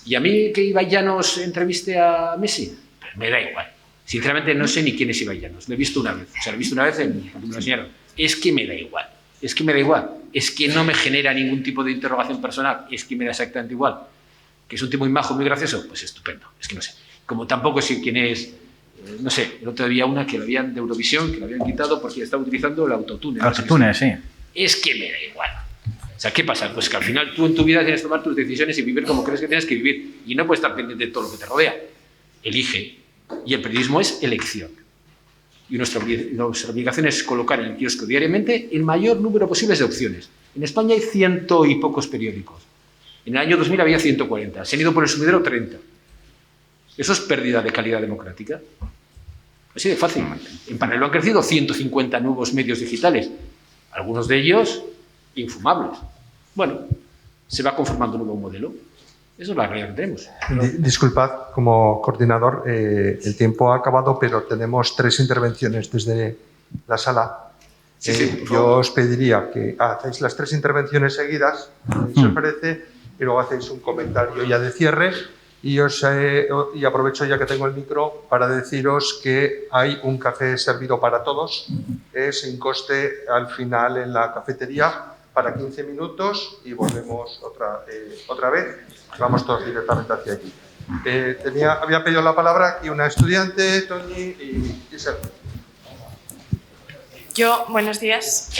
Y a mí que Ibai Llanos entreviste a Messi, pues me da igual. Sinceramente no sé ni quién es Ibai Llanos. Lo he visto una vez. O sea, lo he visto una vez cuando me lo enseñaron. Es que me da igual. Es que me da igual. Es que no me genera ningún tipo de interrogación personal. Es que me da exactamente igual. Que es un tipo muy majo, muy gracioso. Pues estupendo. Es que no sé. Como tampoco sé quién es. No sé, el otro día una que lo habían de Eurovisión, que lo habían quitado porque estaba utilizando el autotune. Autotune, sí. Es que me da igual. O sea, ¿qué pasa? Pues que al final tú en tu vida tienes que tomar tus decisiones y vivir como crees que tienes que vivir. Y no puedes estar pendiente de todo lo que te rodea. Elige. Y el periodismo es elección. Y nuestra obligación es colocar en el kiosco diariamente el mayor número posible de opciones. En España hay 100 y pocos periódicos. En el año 2000 había 140. Se han ido por el sumidero 30. Eso es pérdida de calidad democrática. Así de fácil. En paralelo han crecido 150 nuevos medios digitales. Algunos de ellos infumables. Bueno, se va conformando un nuevo modelo. Eso es la realidad que tenemos. Disculpad, como coordinador, el tiempo ha acabado, pero tenemos 3 intervenciones desde la sala. Sí, yo os pediría que hacéis las 3 intervenciones seguidas, si os parece, y luego hacéis un comentario ya de cierre. Y aprovecho ya que tengo el micro para deciros que hay un café servido para todos, sin coste al final en la cafetería, para 15 minutos y volvemos otra vez. Vamos todos directamente hacia allí. Había pedido la palabra aquí una estudiante, Toñi y Sergio. Yo, buenos días.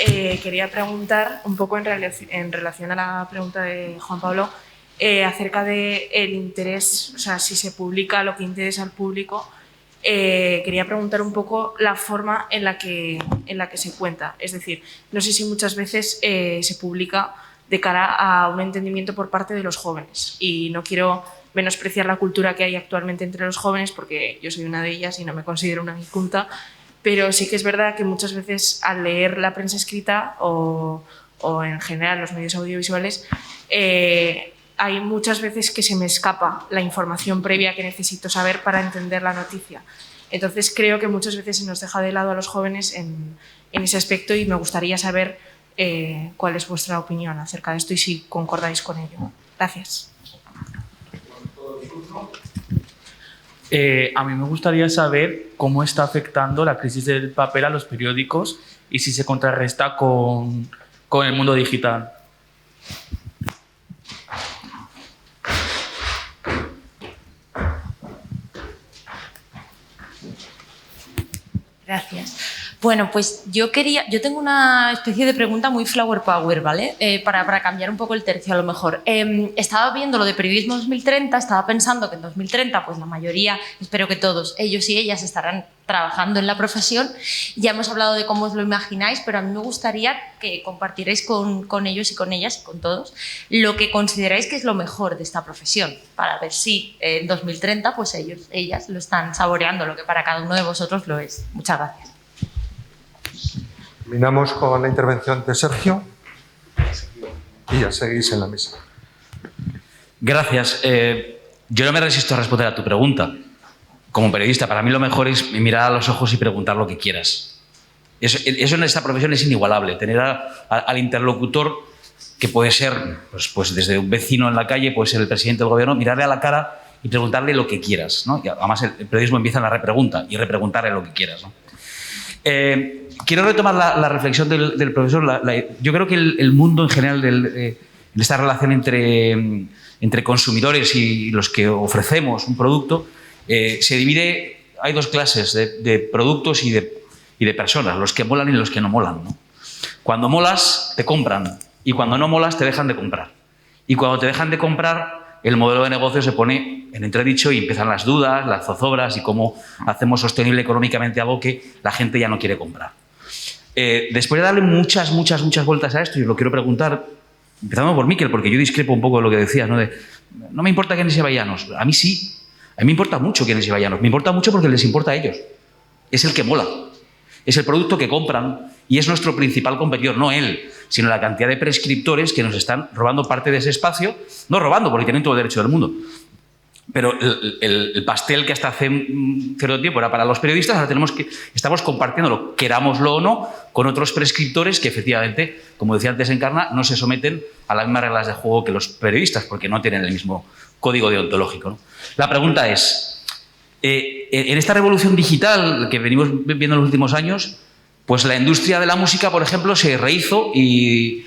Quería preguntar un poco en relación a la pregunta de Juan Pablo acerca del interés, o sea, si se publica lo que interesa al público. Quería preguntar un poco la forma en la que se cuenta. Es decir, no sé si muchas veces se publica de cara a un entendimiento por parte de los jóvenes. Y no quiero menospreciar la cultura que hay actualmente entre los jóvenes, porque yo soy una de ellas y no me considero una inculta, pero sí que es verdad que muchas veces al leer la prensa escrita o en general los medios audiovisuales, hay muchas veces que se me escapa la información previa que necesito saber para entender la noticia. Entonces creo que muchas veces se nos deja de lado a los jóvenes en ese aspecto y me gustaría saber cuál es vuestra opinión acerca de esto y si concordáis con ello. Gracias. A mí me gustaría saber cómo está afectando la crisis del papel a los periódicos y si se contrarresta con el mundo digital. Gracias. Bueno, pues yo tengo una especie de pregunta muy flower power, ¿vale? Para cambiar un poco el tercio a lo mejor. Estaba viendo lo de periodismo 2030, estaba pensando que en 2030 pues la mayoría, espero que todos, ellos y ellas estarán trabajando en la profesión. Ya hemos hablado de cómo os lo imagináis, pero a mí me gustaría que compartierais con ellos y con ellas y con todos lo que consideráis que es lo mejor de esta profesión, para ver si en 2030 pues ellas lo están saboreando, lo que para cada uno de vosotros lo es. Muchas gracias. Terminamos con la intervención de Sergio y ya seguís en la mesa. Gracias. Yo no me resisto a responder a tu pregunta. Como periodista, para mí lo mejor es mirar a los ojos y preguntar lo que quieras. Eso en esta profesión es inigualable. Tener al interlocutor, que puede ser pues desde un vecino en la calle, puede ser el presidente del gobierno, mirarle a la cara y preguntarle lo que quieras, ¿no? Y además el periodismo empieza en la repregunta y repreguntarle lo que quieras, ¿no? Quiero retomar la reflexión del profesor. Yo creo que el mundo en general de esta relación entre consumidores y los que ofrecemos un producto se divide. Hay dos clases de productos y y de personas, los que molan y los que no molan, ¿no? Cuando molas, te compran, y cuando no molas, te dejan de comprar. Y cuando te dejan de comprar, el modelo de negocio se pone en entredicho y empiezan las dudas, las zozobras y cómo hacemos sostenible económicamente algo que la gente ya no quiere comprar. Después de darle muchas vueltas a esto, y os lo quiero preguntar, empezando por Miquel, porque yo discrepo un poco de lo que decías, ¿no? No me importa quiénes lleva Llanos. A mí sí. A mí me importa mucho quiénes lleva Llanos. Me importa mucho porque les importa a ellos. Es el que mola. Es el producto que compran y es nuestro principal competidor, no él, sino la cantidad de prescriptores que nos están robando parte de ese espacio. No robando, porque tienen todo el derecho del mundo. Pero el pastel que hasta hace cierto tiempo era para los periodistas, ahora estamos compartiéndolo, querámoslo o no, con otros prescriptores que efectivamente, como decía antes Encarna, no se someten a las mismas reglas de juego que los periodistas, porque no tienen el mismo código deontológico, ¿no? La pregunta es, en esta revolución digital que venimos viendo en los últimos años, pues la industria de la música, por ejemplo, se rehizo y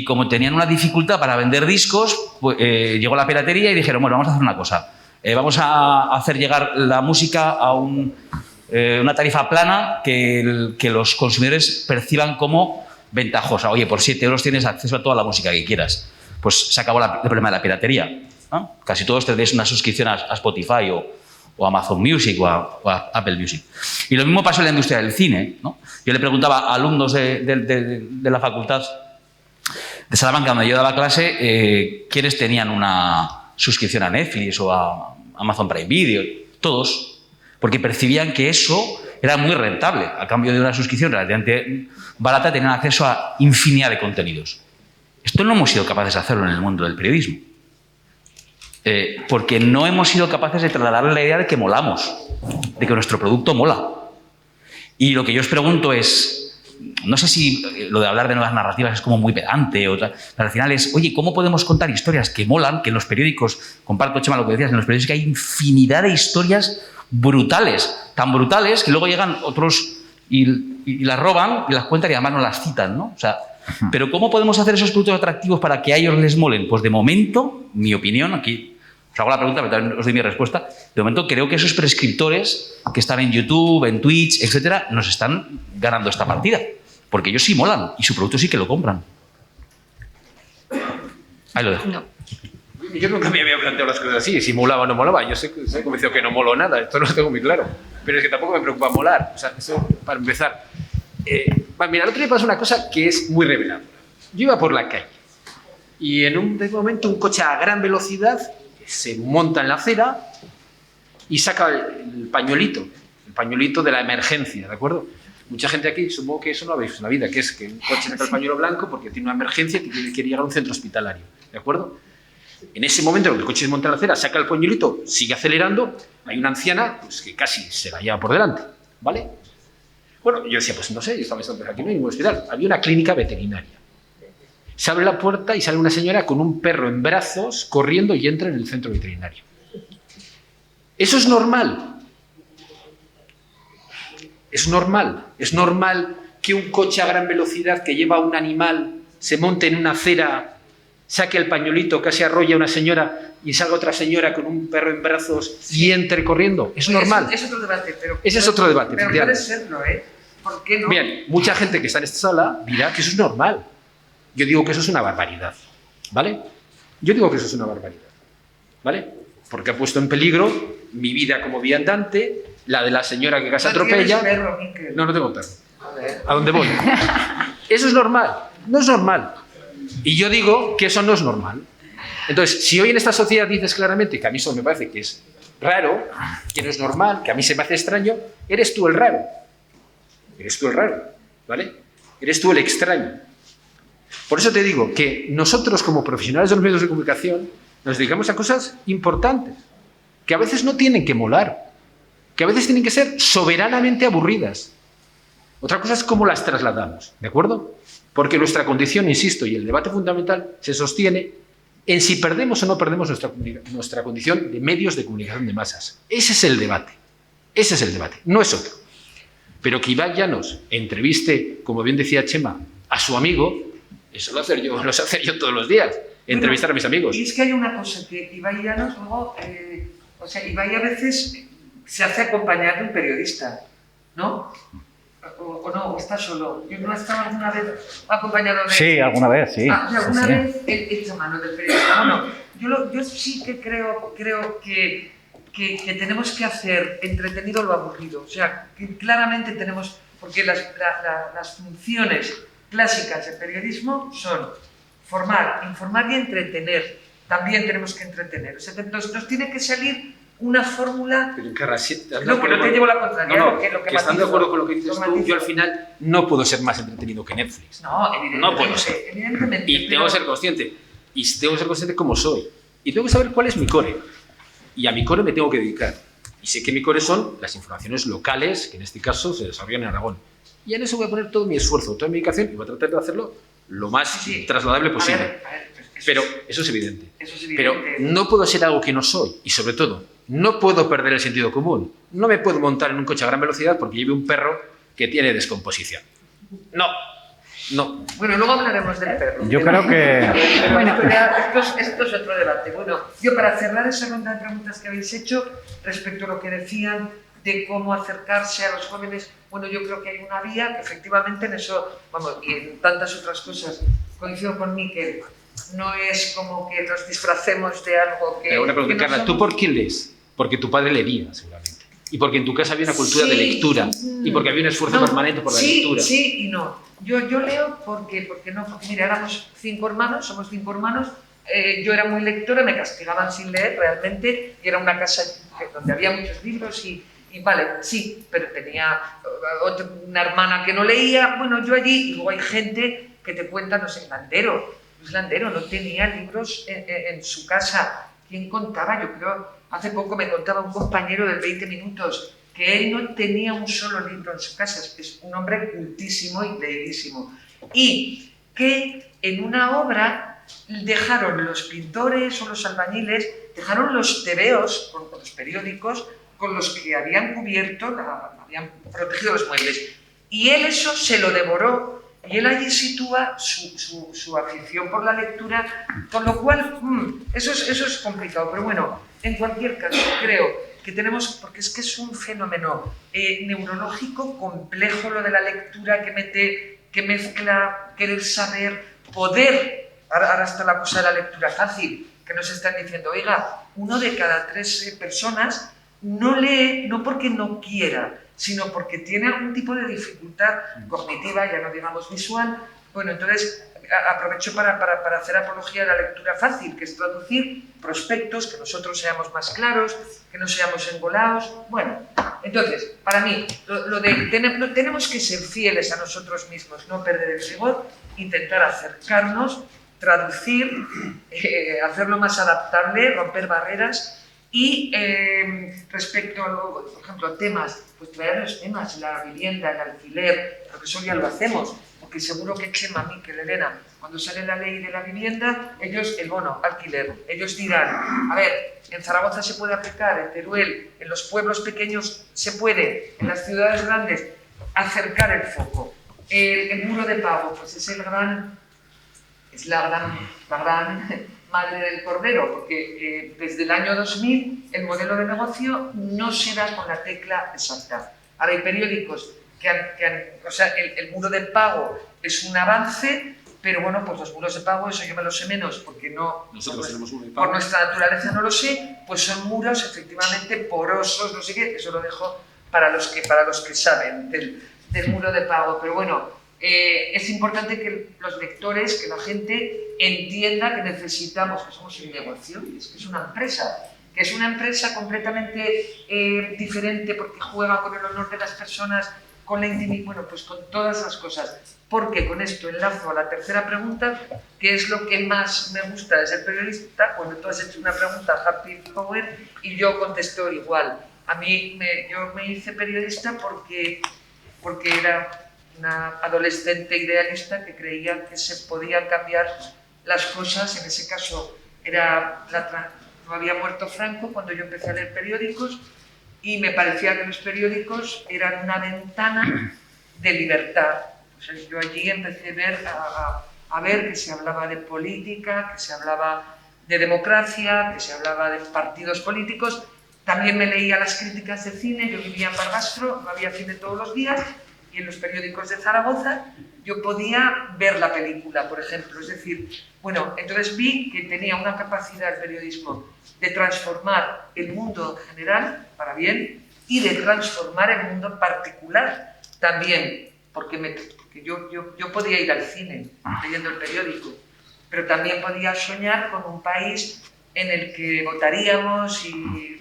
como tenían una dificultad para vender discos, pues, llegó la piratería y dijeron, bueno, vamos a hacer una cosa. Vamos a hacer llegar la música a una tarifa plana que los consumidores perciban como ventajosa. Oye, por 7 euros tienes acceso a toda la música que quieras. Pues se acabó el problema de la piratería, ¿no? Casi todos tendréis una suscripción a Spotify o Amazon Music o a Apple Music. Y lo mismo pasó en la industria del cine, ¿no? Yo le preguntaba a alumnos de la facultad de Salamanca, donde yo daba clase, quiénes tenían una suscripción a Netflix o a Amazon Prime Video. Todos, porque percibían que eso era muy rentable. A cambio de una suscripción relativamente barata, tenían acceso a infinidad de contenidos. Esto no hemos sido capaces de hacerlo en el mundo del periodismo. Porque no hemos sido capaces de trasladarle la idea de que molamos, de que nuestro producto mola. Y lo que yo os pregunto es, no sé si lo de hablar de nuevas narrativas es como muy pedante, pero al final es, oye, ¿cómo podemos contar historias que molan? Que en los periódicos, comparto, Chema, lo que decías, en los periódicos que hay infinidad de historias brutales, tan brutales que luego llegan otros y las roban y las cuentan y además no las citan, ¿no? O sea, pero ¿cómo podemos hacer esos productos atractivos para que a ellos les molen? Pues de momento, mi opinión, aquí os hago la pregunta, pero también os doy mi respuesta. De momento creo que esos prescriptores que están en YouTube, en Twitch, etcétera, nos están ganando esta partida. Porque ellos sí molan y su producto sí que lo compran. Ahí lo dejo. No. Yo nunca me había planteado las cosas así, si molaba o no molaba. Yo sé convencido que no moló nada, esto no lo tengo muy claro. Pero es que tampoco me preocupa molar. O sea, eso para empezar. Mira, el otro día pasó una cosa que es muy reveladora. Yo iba por la calle y en un momento un coche a gran velocidad se monta en la acera y saca el pañuelito de la emergencia, ¿de acuerdo? Mucha gente aquí, supongo que eso no lo habéis visto en la vida, que es que un coche saca el pañuelo blanco porque tiene una emergencia que quiere llegar a un centro hospitalario, ¿de acuerdo? En ese momento en que el coche se monta en la acera, saca el pañuelito, sigue acelerando, hay una anciana pues, que casi se la lleva por delante, ¿vale? Bueno, yo decía, pues no sé, yo estaba pensando, pero aquí no hay ningún hospital. Había una clínica veterinaria. Se abre la puerta y sale una señora con un perro en brazos corriendo y entra en el centro veterinario. ¿Eso es normal? Es normal. Es normal que un coche a gran velocidad que lleva un animal se monte en una acera, saque el pañuelito, casi arrolla a una señora y salga otra señora con un perro en brazos y entre corriendo. Es normal. Es otro debate. Ese es otro debate. Pero puede serlo, ¿eh? ¿Por qué no? Bien, mucha gente que está en esta sala dirá que eso es normal. Yo digo que eso es una barbaridad, ¿vale? Yo digo que eso es una barbaridad, ¿vale? Porque ha puesto en peligro mi vida como viandante, la de la señora que casi atropella. Perro, Miquel. No tengo perro. ¿A dónde voy? Eso es normal. No es normal. Y yo digo que eso no es normal. Entonces, si hoy en esta sociedad dices claramente que a mí eso me parece que es raro, que no es normal, que a mí se me hace extraño, eres tú el raro. Eres tú el raro, ¿vale? Eres tú el extraño. Por eso te digo que nosotros como profesionales de los medios de comunicación nos dedicamos a cosas importantes, que a veces no tienen que molar, que a veces tienen que ser soberanamente aburridas. Otra cosa es cómo las trasladamos, ¿de acuerdo? Porque nuestra condición, insisto, y el debate fundamental se sostiene en si perdemos o no perdemos nuestra condición de medios de comunicación de masas. Ese es el debate. Ese es el debate, no es otro. Pero que Ibai Llanos entreviste, como bien decía Chema, a su amigo, eso lo sé hacer yo todos los días, entrevistar a mis amigos. Y es que hay una cosa, que Ibai Llanos luego, Ibai a veces se hace acompañar de un periodista, ¿no? o no, o está solo. Yo no estaba alguna vez acompañado de... Sí, alguna vez, sí. Alguna Sí, sí. vez he hecho mano del periodista. Bueno, yo sí que creo que tenemos que hacer entretenido lo aburrido. O sea, que claramente tenemos... Porque las funciones clásicas del periodismo son formar, informar y entretener. También tenemos que entretener. O sea, nos tiene que salir una fórmula... Pero Carla, No, que no te llevo la contraria. No, que estando de acuerdo con lo que dices tú, matizo. yo al final no puedo ser más entretenido que Netflix. No, evidentemente. No puedo ser. Evidentemente. Y tengo que ser consciente. Y tengo que ser consciente cómo soy. Y tengo que saber cuál es mi core. Y a mi core me tengo que dedicar. Y sé que mi core son las informaciones locales, que en este caso se desarrollan en Aragón. Y en eso voy a poner todo mi esfuerzo, toda mi dedicación, y voy a tratar de hacerlo lo más trasladable posible. A ver, pero eso es evidente. Eso es evidente. Pero no puedo ser algo que no soy. Y sobre todo, no puedo perder el sentido común. No me puedo montar en un coche a gran velocidad porque lleve un perro que tiene descomposición. No. Bueno, luego hablaremos del perro. Yo creo que... Bueno, esto es otro debate. Bueno, yo para cerrar esa ronda de preguntas que habéis hecho respecto a lo que decían de cómo acercarse a los jóvenes, bueno, yo creo que hay una vía que efectivamente en eso, vamos, y en tantas otras cosas, coincido con Miquel, no es como que nos disfracemos de algo que... Pero una pregunta, que no Carla, somos. ¿tú por qué lees? Porque tu padre leía, seguramente. Y porque en tu casa había una cultura de lectura. Y porque había un esfuerzo permanente por la lectura. Sí y no. Yo leo porque mira, éramos 5 hermanos, somos 5 hermanos. Yo era muy lectora, me castigaban sin leer realmente. Y era una casa donde había muchos libros y vale, sí, pero tenía una hermana que no leía. Bueno, yo allí, y luego hay gente que te cuenta, no sé, Luis Landero no tenía libros en su casa. ¿Quién contaba? Yo creo, hace poco me contaba un compañero del 20 Minutos que él no tenía un solo libro en su casa. Es un hombre cultísimo y leidísimo. Y que en una obra dejaron los pintores o los albañiles, dejaron los tebeos con los periódicos con los que habían cubierto, habían protegido los muebles. Y él eso se lo devoró. Y él allí sitúa su afición por la lectura, con lo cual eso es complicado. Pero bueno, en cualquier caso, creo que tenemos, porque es que es un fenómeno neurológico complejo lo de la lectura que mezcla querer saber, poder. Ahora está la cosa de la lectura fácil, que nos están diciendo, oiga, 1 de cada 3 personas no lee, no porque no quiera, sino porque tiene algún tipo de dificultad cognitiva, ya no digamos visual. Bueno, entonces aprovecho para hacer apología de la lectura fácil, que es traducir prospectos, que nosotros seamos más claros, que no seamos engolados. Bueno, entonces, para mí, tenemos que ser fieles a nosotros mismos, no perder el rigor, intentar acercarnos, traducir, hacerlo más adaptable, romper barreras. Y respecto a, por ejemplo, temas, pues traer los temas, la vivienda, el alquiler, porque eso ya lo hacemos, porque seguro que Chema, Miquel, Elena, cuando sale la ley de la vivienda, ellos, el bono, alquiler, ellos dirán, a ver, en Zaragoza se puede aplicar, en Teruel, en los pueblos pequeños se puede, en las ciudades grandes, acercar el foco. El muro de pago, pues es la gran madre del cordero, porque desde el año 2000 el modelo de negocio no se da con la tecla exacta. Ahora hay periódicos o sea, el muro de pago es un avance, pero bueno, pues los muros de pago, eso yo me lo sé menos, porque no, nosotros tenemos muro de pago. Por nuestra naturaleza no lo sé, pues son muros efectivamente porosos, no sé qué, eso lo dejo para los que saben del muro de pago, pero bueno, es importante que los lectores, que la gente entienda que necesitamos, que somos un negocio, y es que es una empresa completamente diferente porque juega con el honor de las personas, con la intimidad, bueno, pues con todas las cosas. Porque con esto enlazo a la tercera pregunta, que es lo que más me gusta de ser periodista. Cuando tú has hecho una pregunta, Happy Power, y yo contesto igual. A mí, yo me hice periodista porque era una adolescente idealista que creía que se podían cambiar las cosas. En ese caso no había muerto Franco cuando yo empecé a leer periódicos y me parecía que los periódicos eran una ventana de libertad. Pues yo allí empecé a ver que se hablaba de política, que se hablaba de democracia, que se hablaba de partidos políticos. También me leía las críticas de cine, yo vivía en Barbastro, no había cine todos los días, y en los periódicos de Zaragoza, yo podía ver la película, por ejemplo. Es decir, bueno, entonces vi que tenía una capacidad el periodismo de transformar el mundo en general, para bien, y de transformar el mundo particular también, porque yo podía ir al cine leyendo el periódico, pero también podía soñar con un país en el que votaríamos y,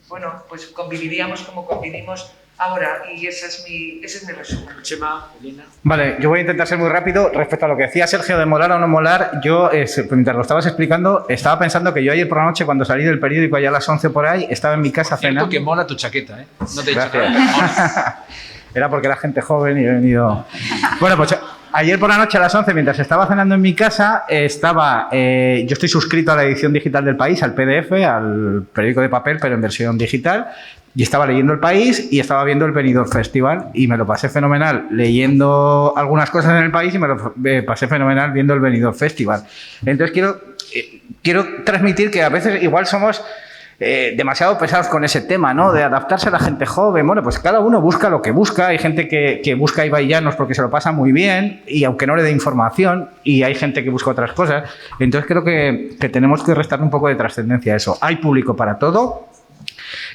bueno, pues conviviríamos como convivimos ahora, y ese es mi resumen. Chema, Elena. Vale, yo voy a intentar ser muy rápido. Respecto a lo que decía Sergio de molar o no molar, yo, mientras lo estabas explicando, estaba pensando que yo ayer por la noche, cuando salí del periódico allá a las 11 por ahí, estaba en mi casa cenando. Que mola tu chaqueta, ¿eh? No te he dicho Gracias. nada. Era porque era gente joven y he venido... Bueno, pues ayer por la noche a las 11, mientras estaba cenando en mi casa, yo estoy suscrito a la edición digital del País, al PDF, al periódico de papel, pero en versión digital, y estaba leyendo El País y estaba viendo el Benidorm Festival, y me lo pasé fenomenal leyendo algunas cosas en El País y me lo pasé fenomenal viendo el Benidorm Festival. Entonces quiero transmitir que a veces igual somos... demasiado pesados con ese tema, ¿no? De adaptarse a la gente joven. Bueno, pues cada uno busca lo que busca. Hay gente que busca Ibai Llanos porque se lo pasa muy bien y aunque no le dé información, y hay gente que busca otras cosas. Entonces creo que tenemos que restar un poco de trascendencia a eso. Hay público para todo.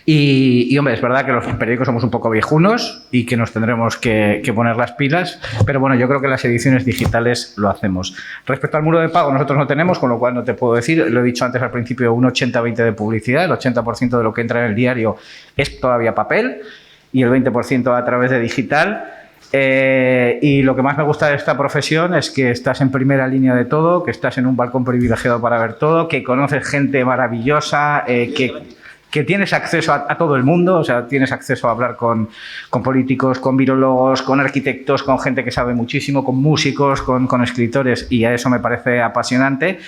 Y hombre, es verdad que los periódicos somos un poco viejunos y que nos tendremos que poner las pilas, pero bueno, yo creo que las ediciones digitales lo hacemos. Respecto al muro de pago, nosotros no tenemos, con lo cual no te puedo decir, lo he dicho antes al principio, un 80-20 de publicidad, el 80% de lo que entra en el diario es todavía papel y el 20% a través de digital. Y lo que más me gusta de esta profesión es que estás en primera línea de todo, que estás en un balcón privilegiado para ver todo, que conoces gente maravillosa, que tienes acceso a todo el mundo, o sea, tienes acceso a hablar con políticos, con virólogos, con arquitectos, con gente que sabe muchísimo, con músicos, con escritores, y a eso me parece apasionante.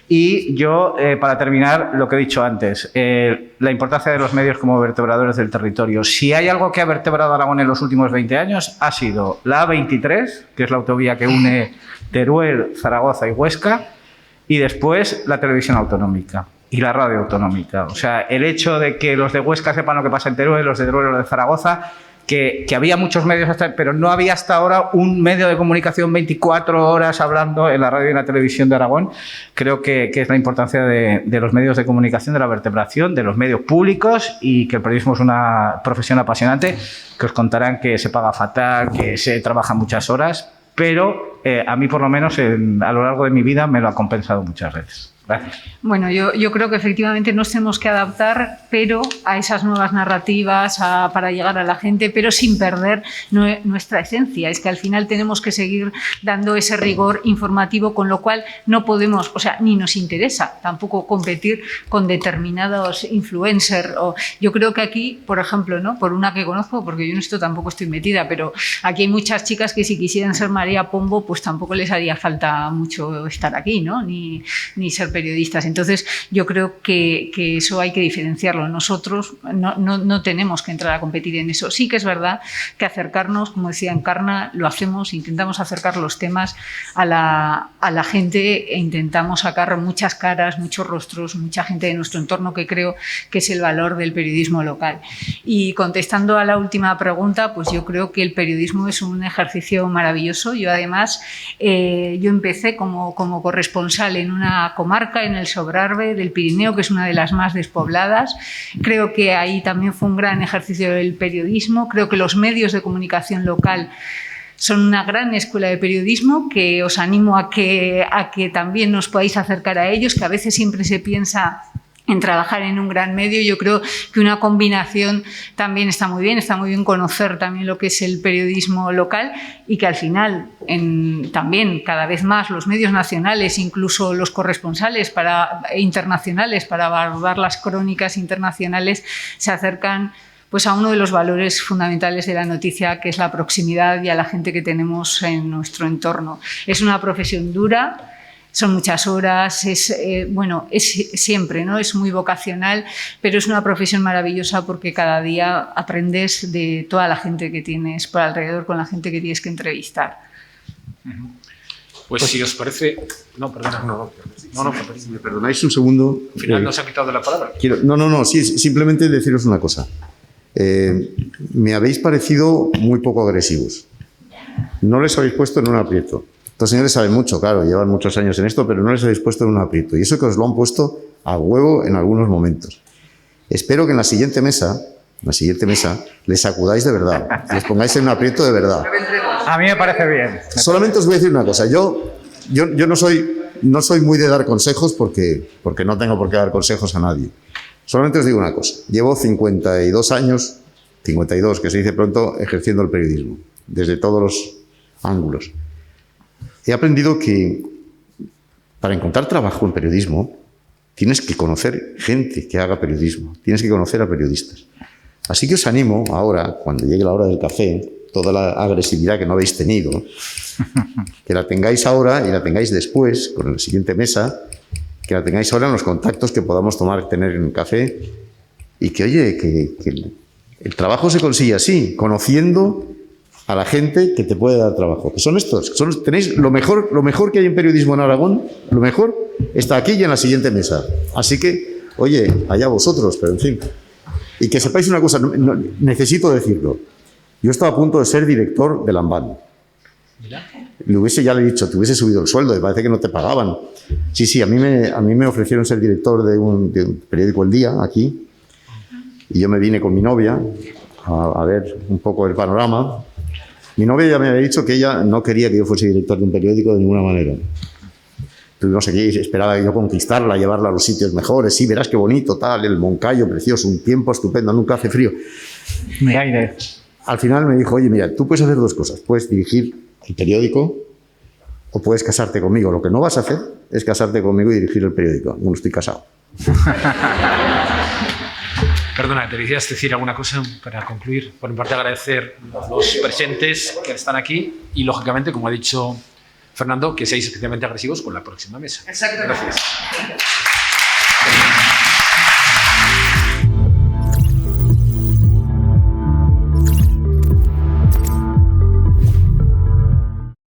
Y yo, para terminar, lo que he dicho antes, la importancia de los medios como vertebradores del territorio. Si hay algo que ha vertebrado Aragón en los últimos 20 años, ha sido la A23, que es la autovía que une Teruel, Zaragoza y Huesca, y después la televisión autonómica y la radio autonómica. O sea, el hecho de que los de Huesca sepan lo que pasa en Teruel, los de Teruel, los de Zaragoza, que había muchos medios, pero no había hasta ahora un medio de comunicación 24 horas hablando en la radio y en la televisión de Aragón. Creo que es la importancia de los medios de comunicación, de la vertebración, de los medios públicos, y que el periodismo es una profesión apasionante, que os contarán que se paga fatal, que se trabaja muchas horas, pero a mí por lo menos a lo largo de mi vida me lo ha compensado muchas veces. Gracias. Bueno, yo creo que efectivamente nos tenemos que adaptar, pero a esas nuevas narrativas, para llegar a la gente, pero sin perder nuestra esencia. Es que al final tenemos que seguir dando ese rigor informativo, con lo cual no podemos, o sea, ni nos interesa tampoco competir con determinados influencers. Yo creo que aquí, por ejemplo, ¿no? Por una que conozco, porque yo en esto tampoco estoy metida, pero aquí hay muchas chicas que si quisieran ser María Pombo, pues tampoco les haría falta mucho estar aquí, ¿no? Ni ser periodistas. Entonces, yo creo que eso hay que diferenciarlo. Nosotros no tenemos que entrar a competir en eso. Sí que es verdad que acercarnos, como decía Encarna, lo hacemos, intentamos acercar los temas a la gente e intentamos sacar muchas caras, muchos rostros, mucha gente de nuestro entorno, que creo que es el valor del periodismo local. Y contestando a la última pregunta, pues yo creo que el periodismo es un ejercicio maravilloso. Yo además, yo empecé como corresponsal en una comarca, en el Sobrarbe del Pirineo, que es una de las más despobladas. Creo que ahí también fue un gran ejercicio del periodismo. Creo que los medios de comunicación local son una gran escuela de periodismo, que os animo a que también nos podáis acercar a ellos, que a veces siempre se piensa en trabajar en un gran medio. Yo creo que una combinación también está muy bien conocer también lo que es el periodismo local, y que al final también cada vez más los medios nacionales, incluso los corresponsales internacionales para abordar las crónicas internacionales, se acercan pues a uno de los valores fundamentales de la noticia, que es la proximidad y a la gente que tenemos en nuestro entorno. Es una profesión dura, son muchas horas, es siempre, ¿no? Es muy vocacional, pero es una profesión maravillosa porque cada día aprendes de toda la gente que tienes por alrededor, con la gente que tienes que entrevistar. Pues si os parece... No, perdona. No, si me perdonáis un segundo. Al final nos ha quitado la palabra. Simplemente deciros una cosa. Me habéis parecido muy poco agresivos. no les habéis puesto en un aprieto. Estos señores saben mucho, claro, llevan muchos años en esto, pero no les habéis puesto en un aprieto. Y eso que os lo han puesto a huevo en algunos momentos. Espero que en la siguiente mesa, les sacudáis de verdad, les pongáis en un aprieto de verdad. A mí me parece bien. Solamente os voy a decir una cosa. Yo no soy muy de dar consejos porque no tengo por qué dar consejos a nadie. Solamente os digo una cosa. Llevo 52 años, 52, que se dice pronto, ejerciendo el periodismo, desde todos los ángulos. He aprendido que para encontrar trabajo en periodismo tienes que conocer gente que haga periodismo, tienes que conocer a periodistas. Así que os animo ahora, cuando llegue la hora del café, toda la agresividad que no habéis tenido, que la tengáis ahora y la tengáis después, con la siguiente mesa, que la tengáis ahora en los contactos que podamos tener en el café, y que, oye, que el trabajo se consigue así, conociendo a la gente que te puede dar trabajo. Que son estos, tenéis lo mejor que hay en periodismo en Aragón, lo mejor está aquí y en la siguiente mesa. Así que, oye, allá vosotros, pero en fin. Y que sepáis una cosa, necesito decirlo. Yo estaba a punto de ser director del AMBAN. Ya le he dicho, te hubiese subido el sueldo, me parece que no te pagaban. Sí, a mí me ofrecieron ser director de un periódico El Día, aquí, y yo me vine con mi novia a ver un poco el panorama. Mi novia ya me había dicho que ella no quería que yo fuese director de un periódico de ninguna manera. Estuvimos aquí, esperaba yo conquistarla, llevarla a los sitios mejores. Sí, verás qué bonito, tal, el Moncayo, precioso, un tiempo estupendo, nunca hace frío. Al final me dijo, oye, mira, tú puedes hacer dos cosas. Puedes dirigir el periódico o puedes casarte conmigo. Lo que no vas a hacer es casarte conmigo y dirigir el periódico. Bueno, estoy casado. Perdona, ¿te querías decir alguna cosa para concluir? Por mi parte, agradecer a los presentes que están aquí y, lógicamente, como ha dicho Fernando, que seáis especialmente agresivos con la próxima mesa. Exacto. Gracias.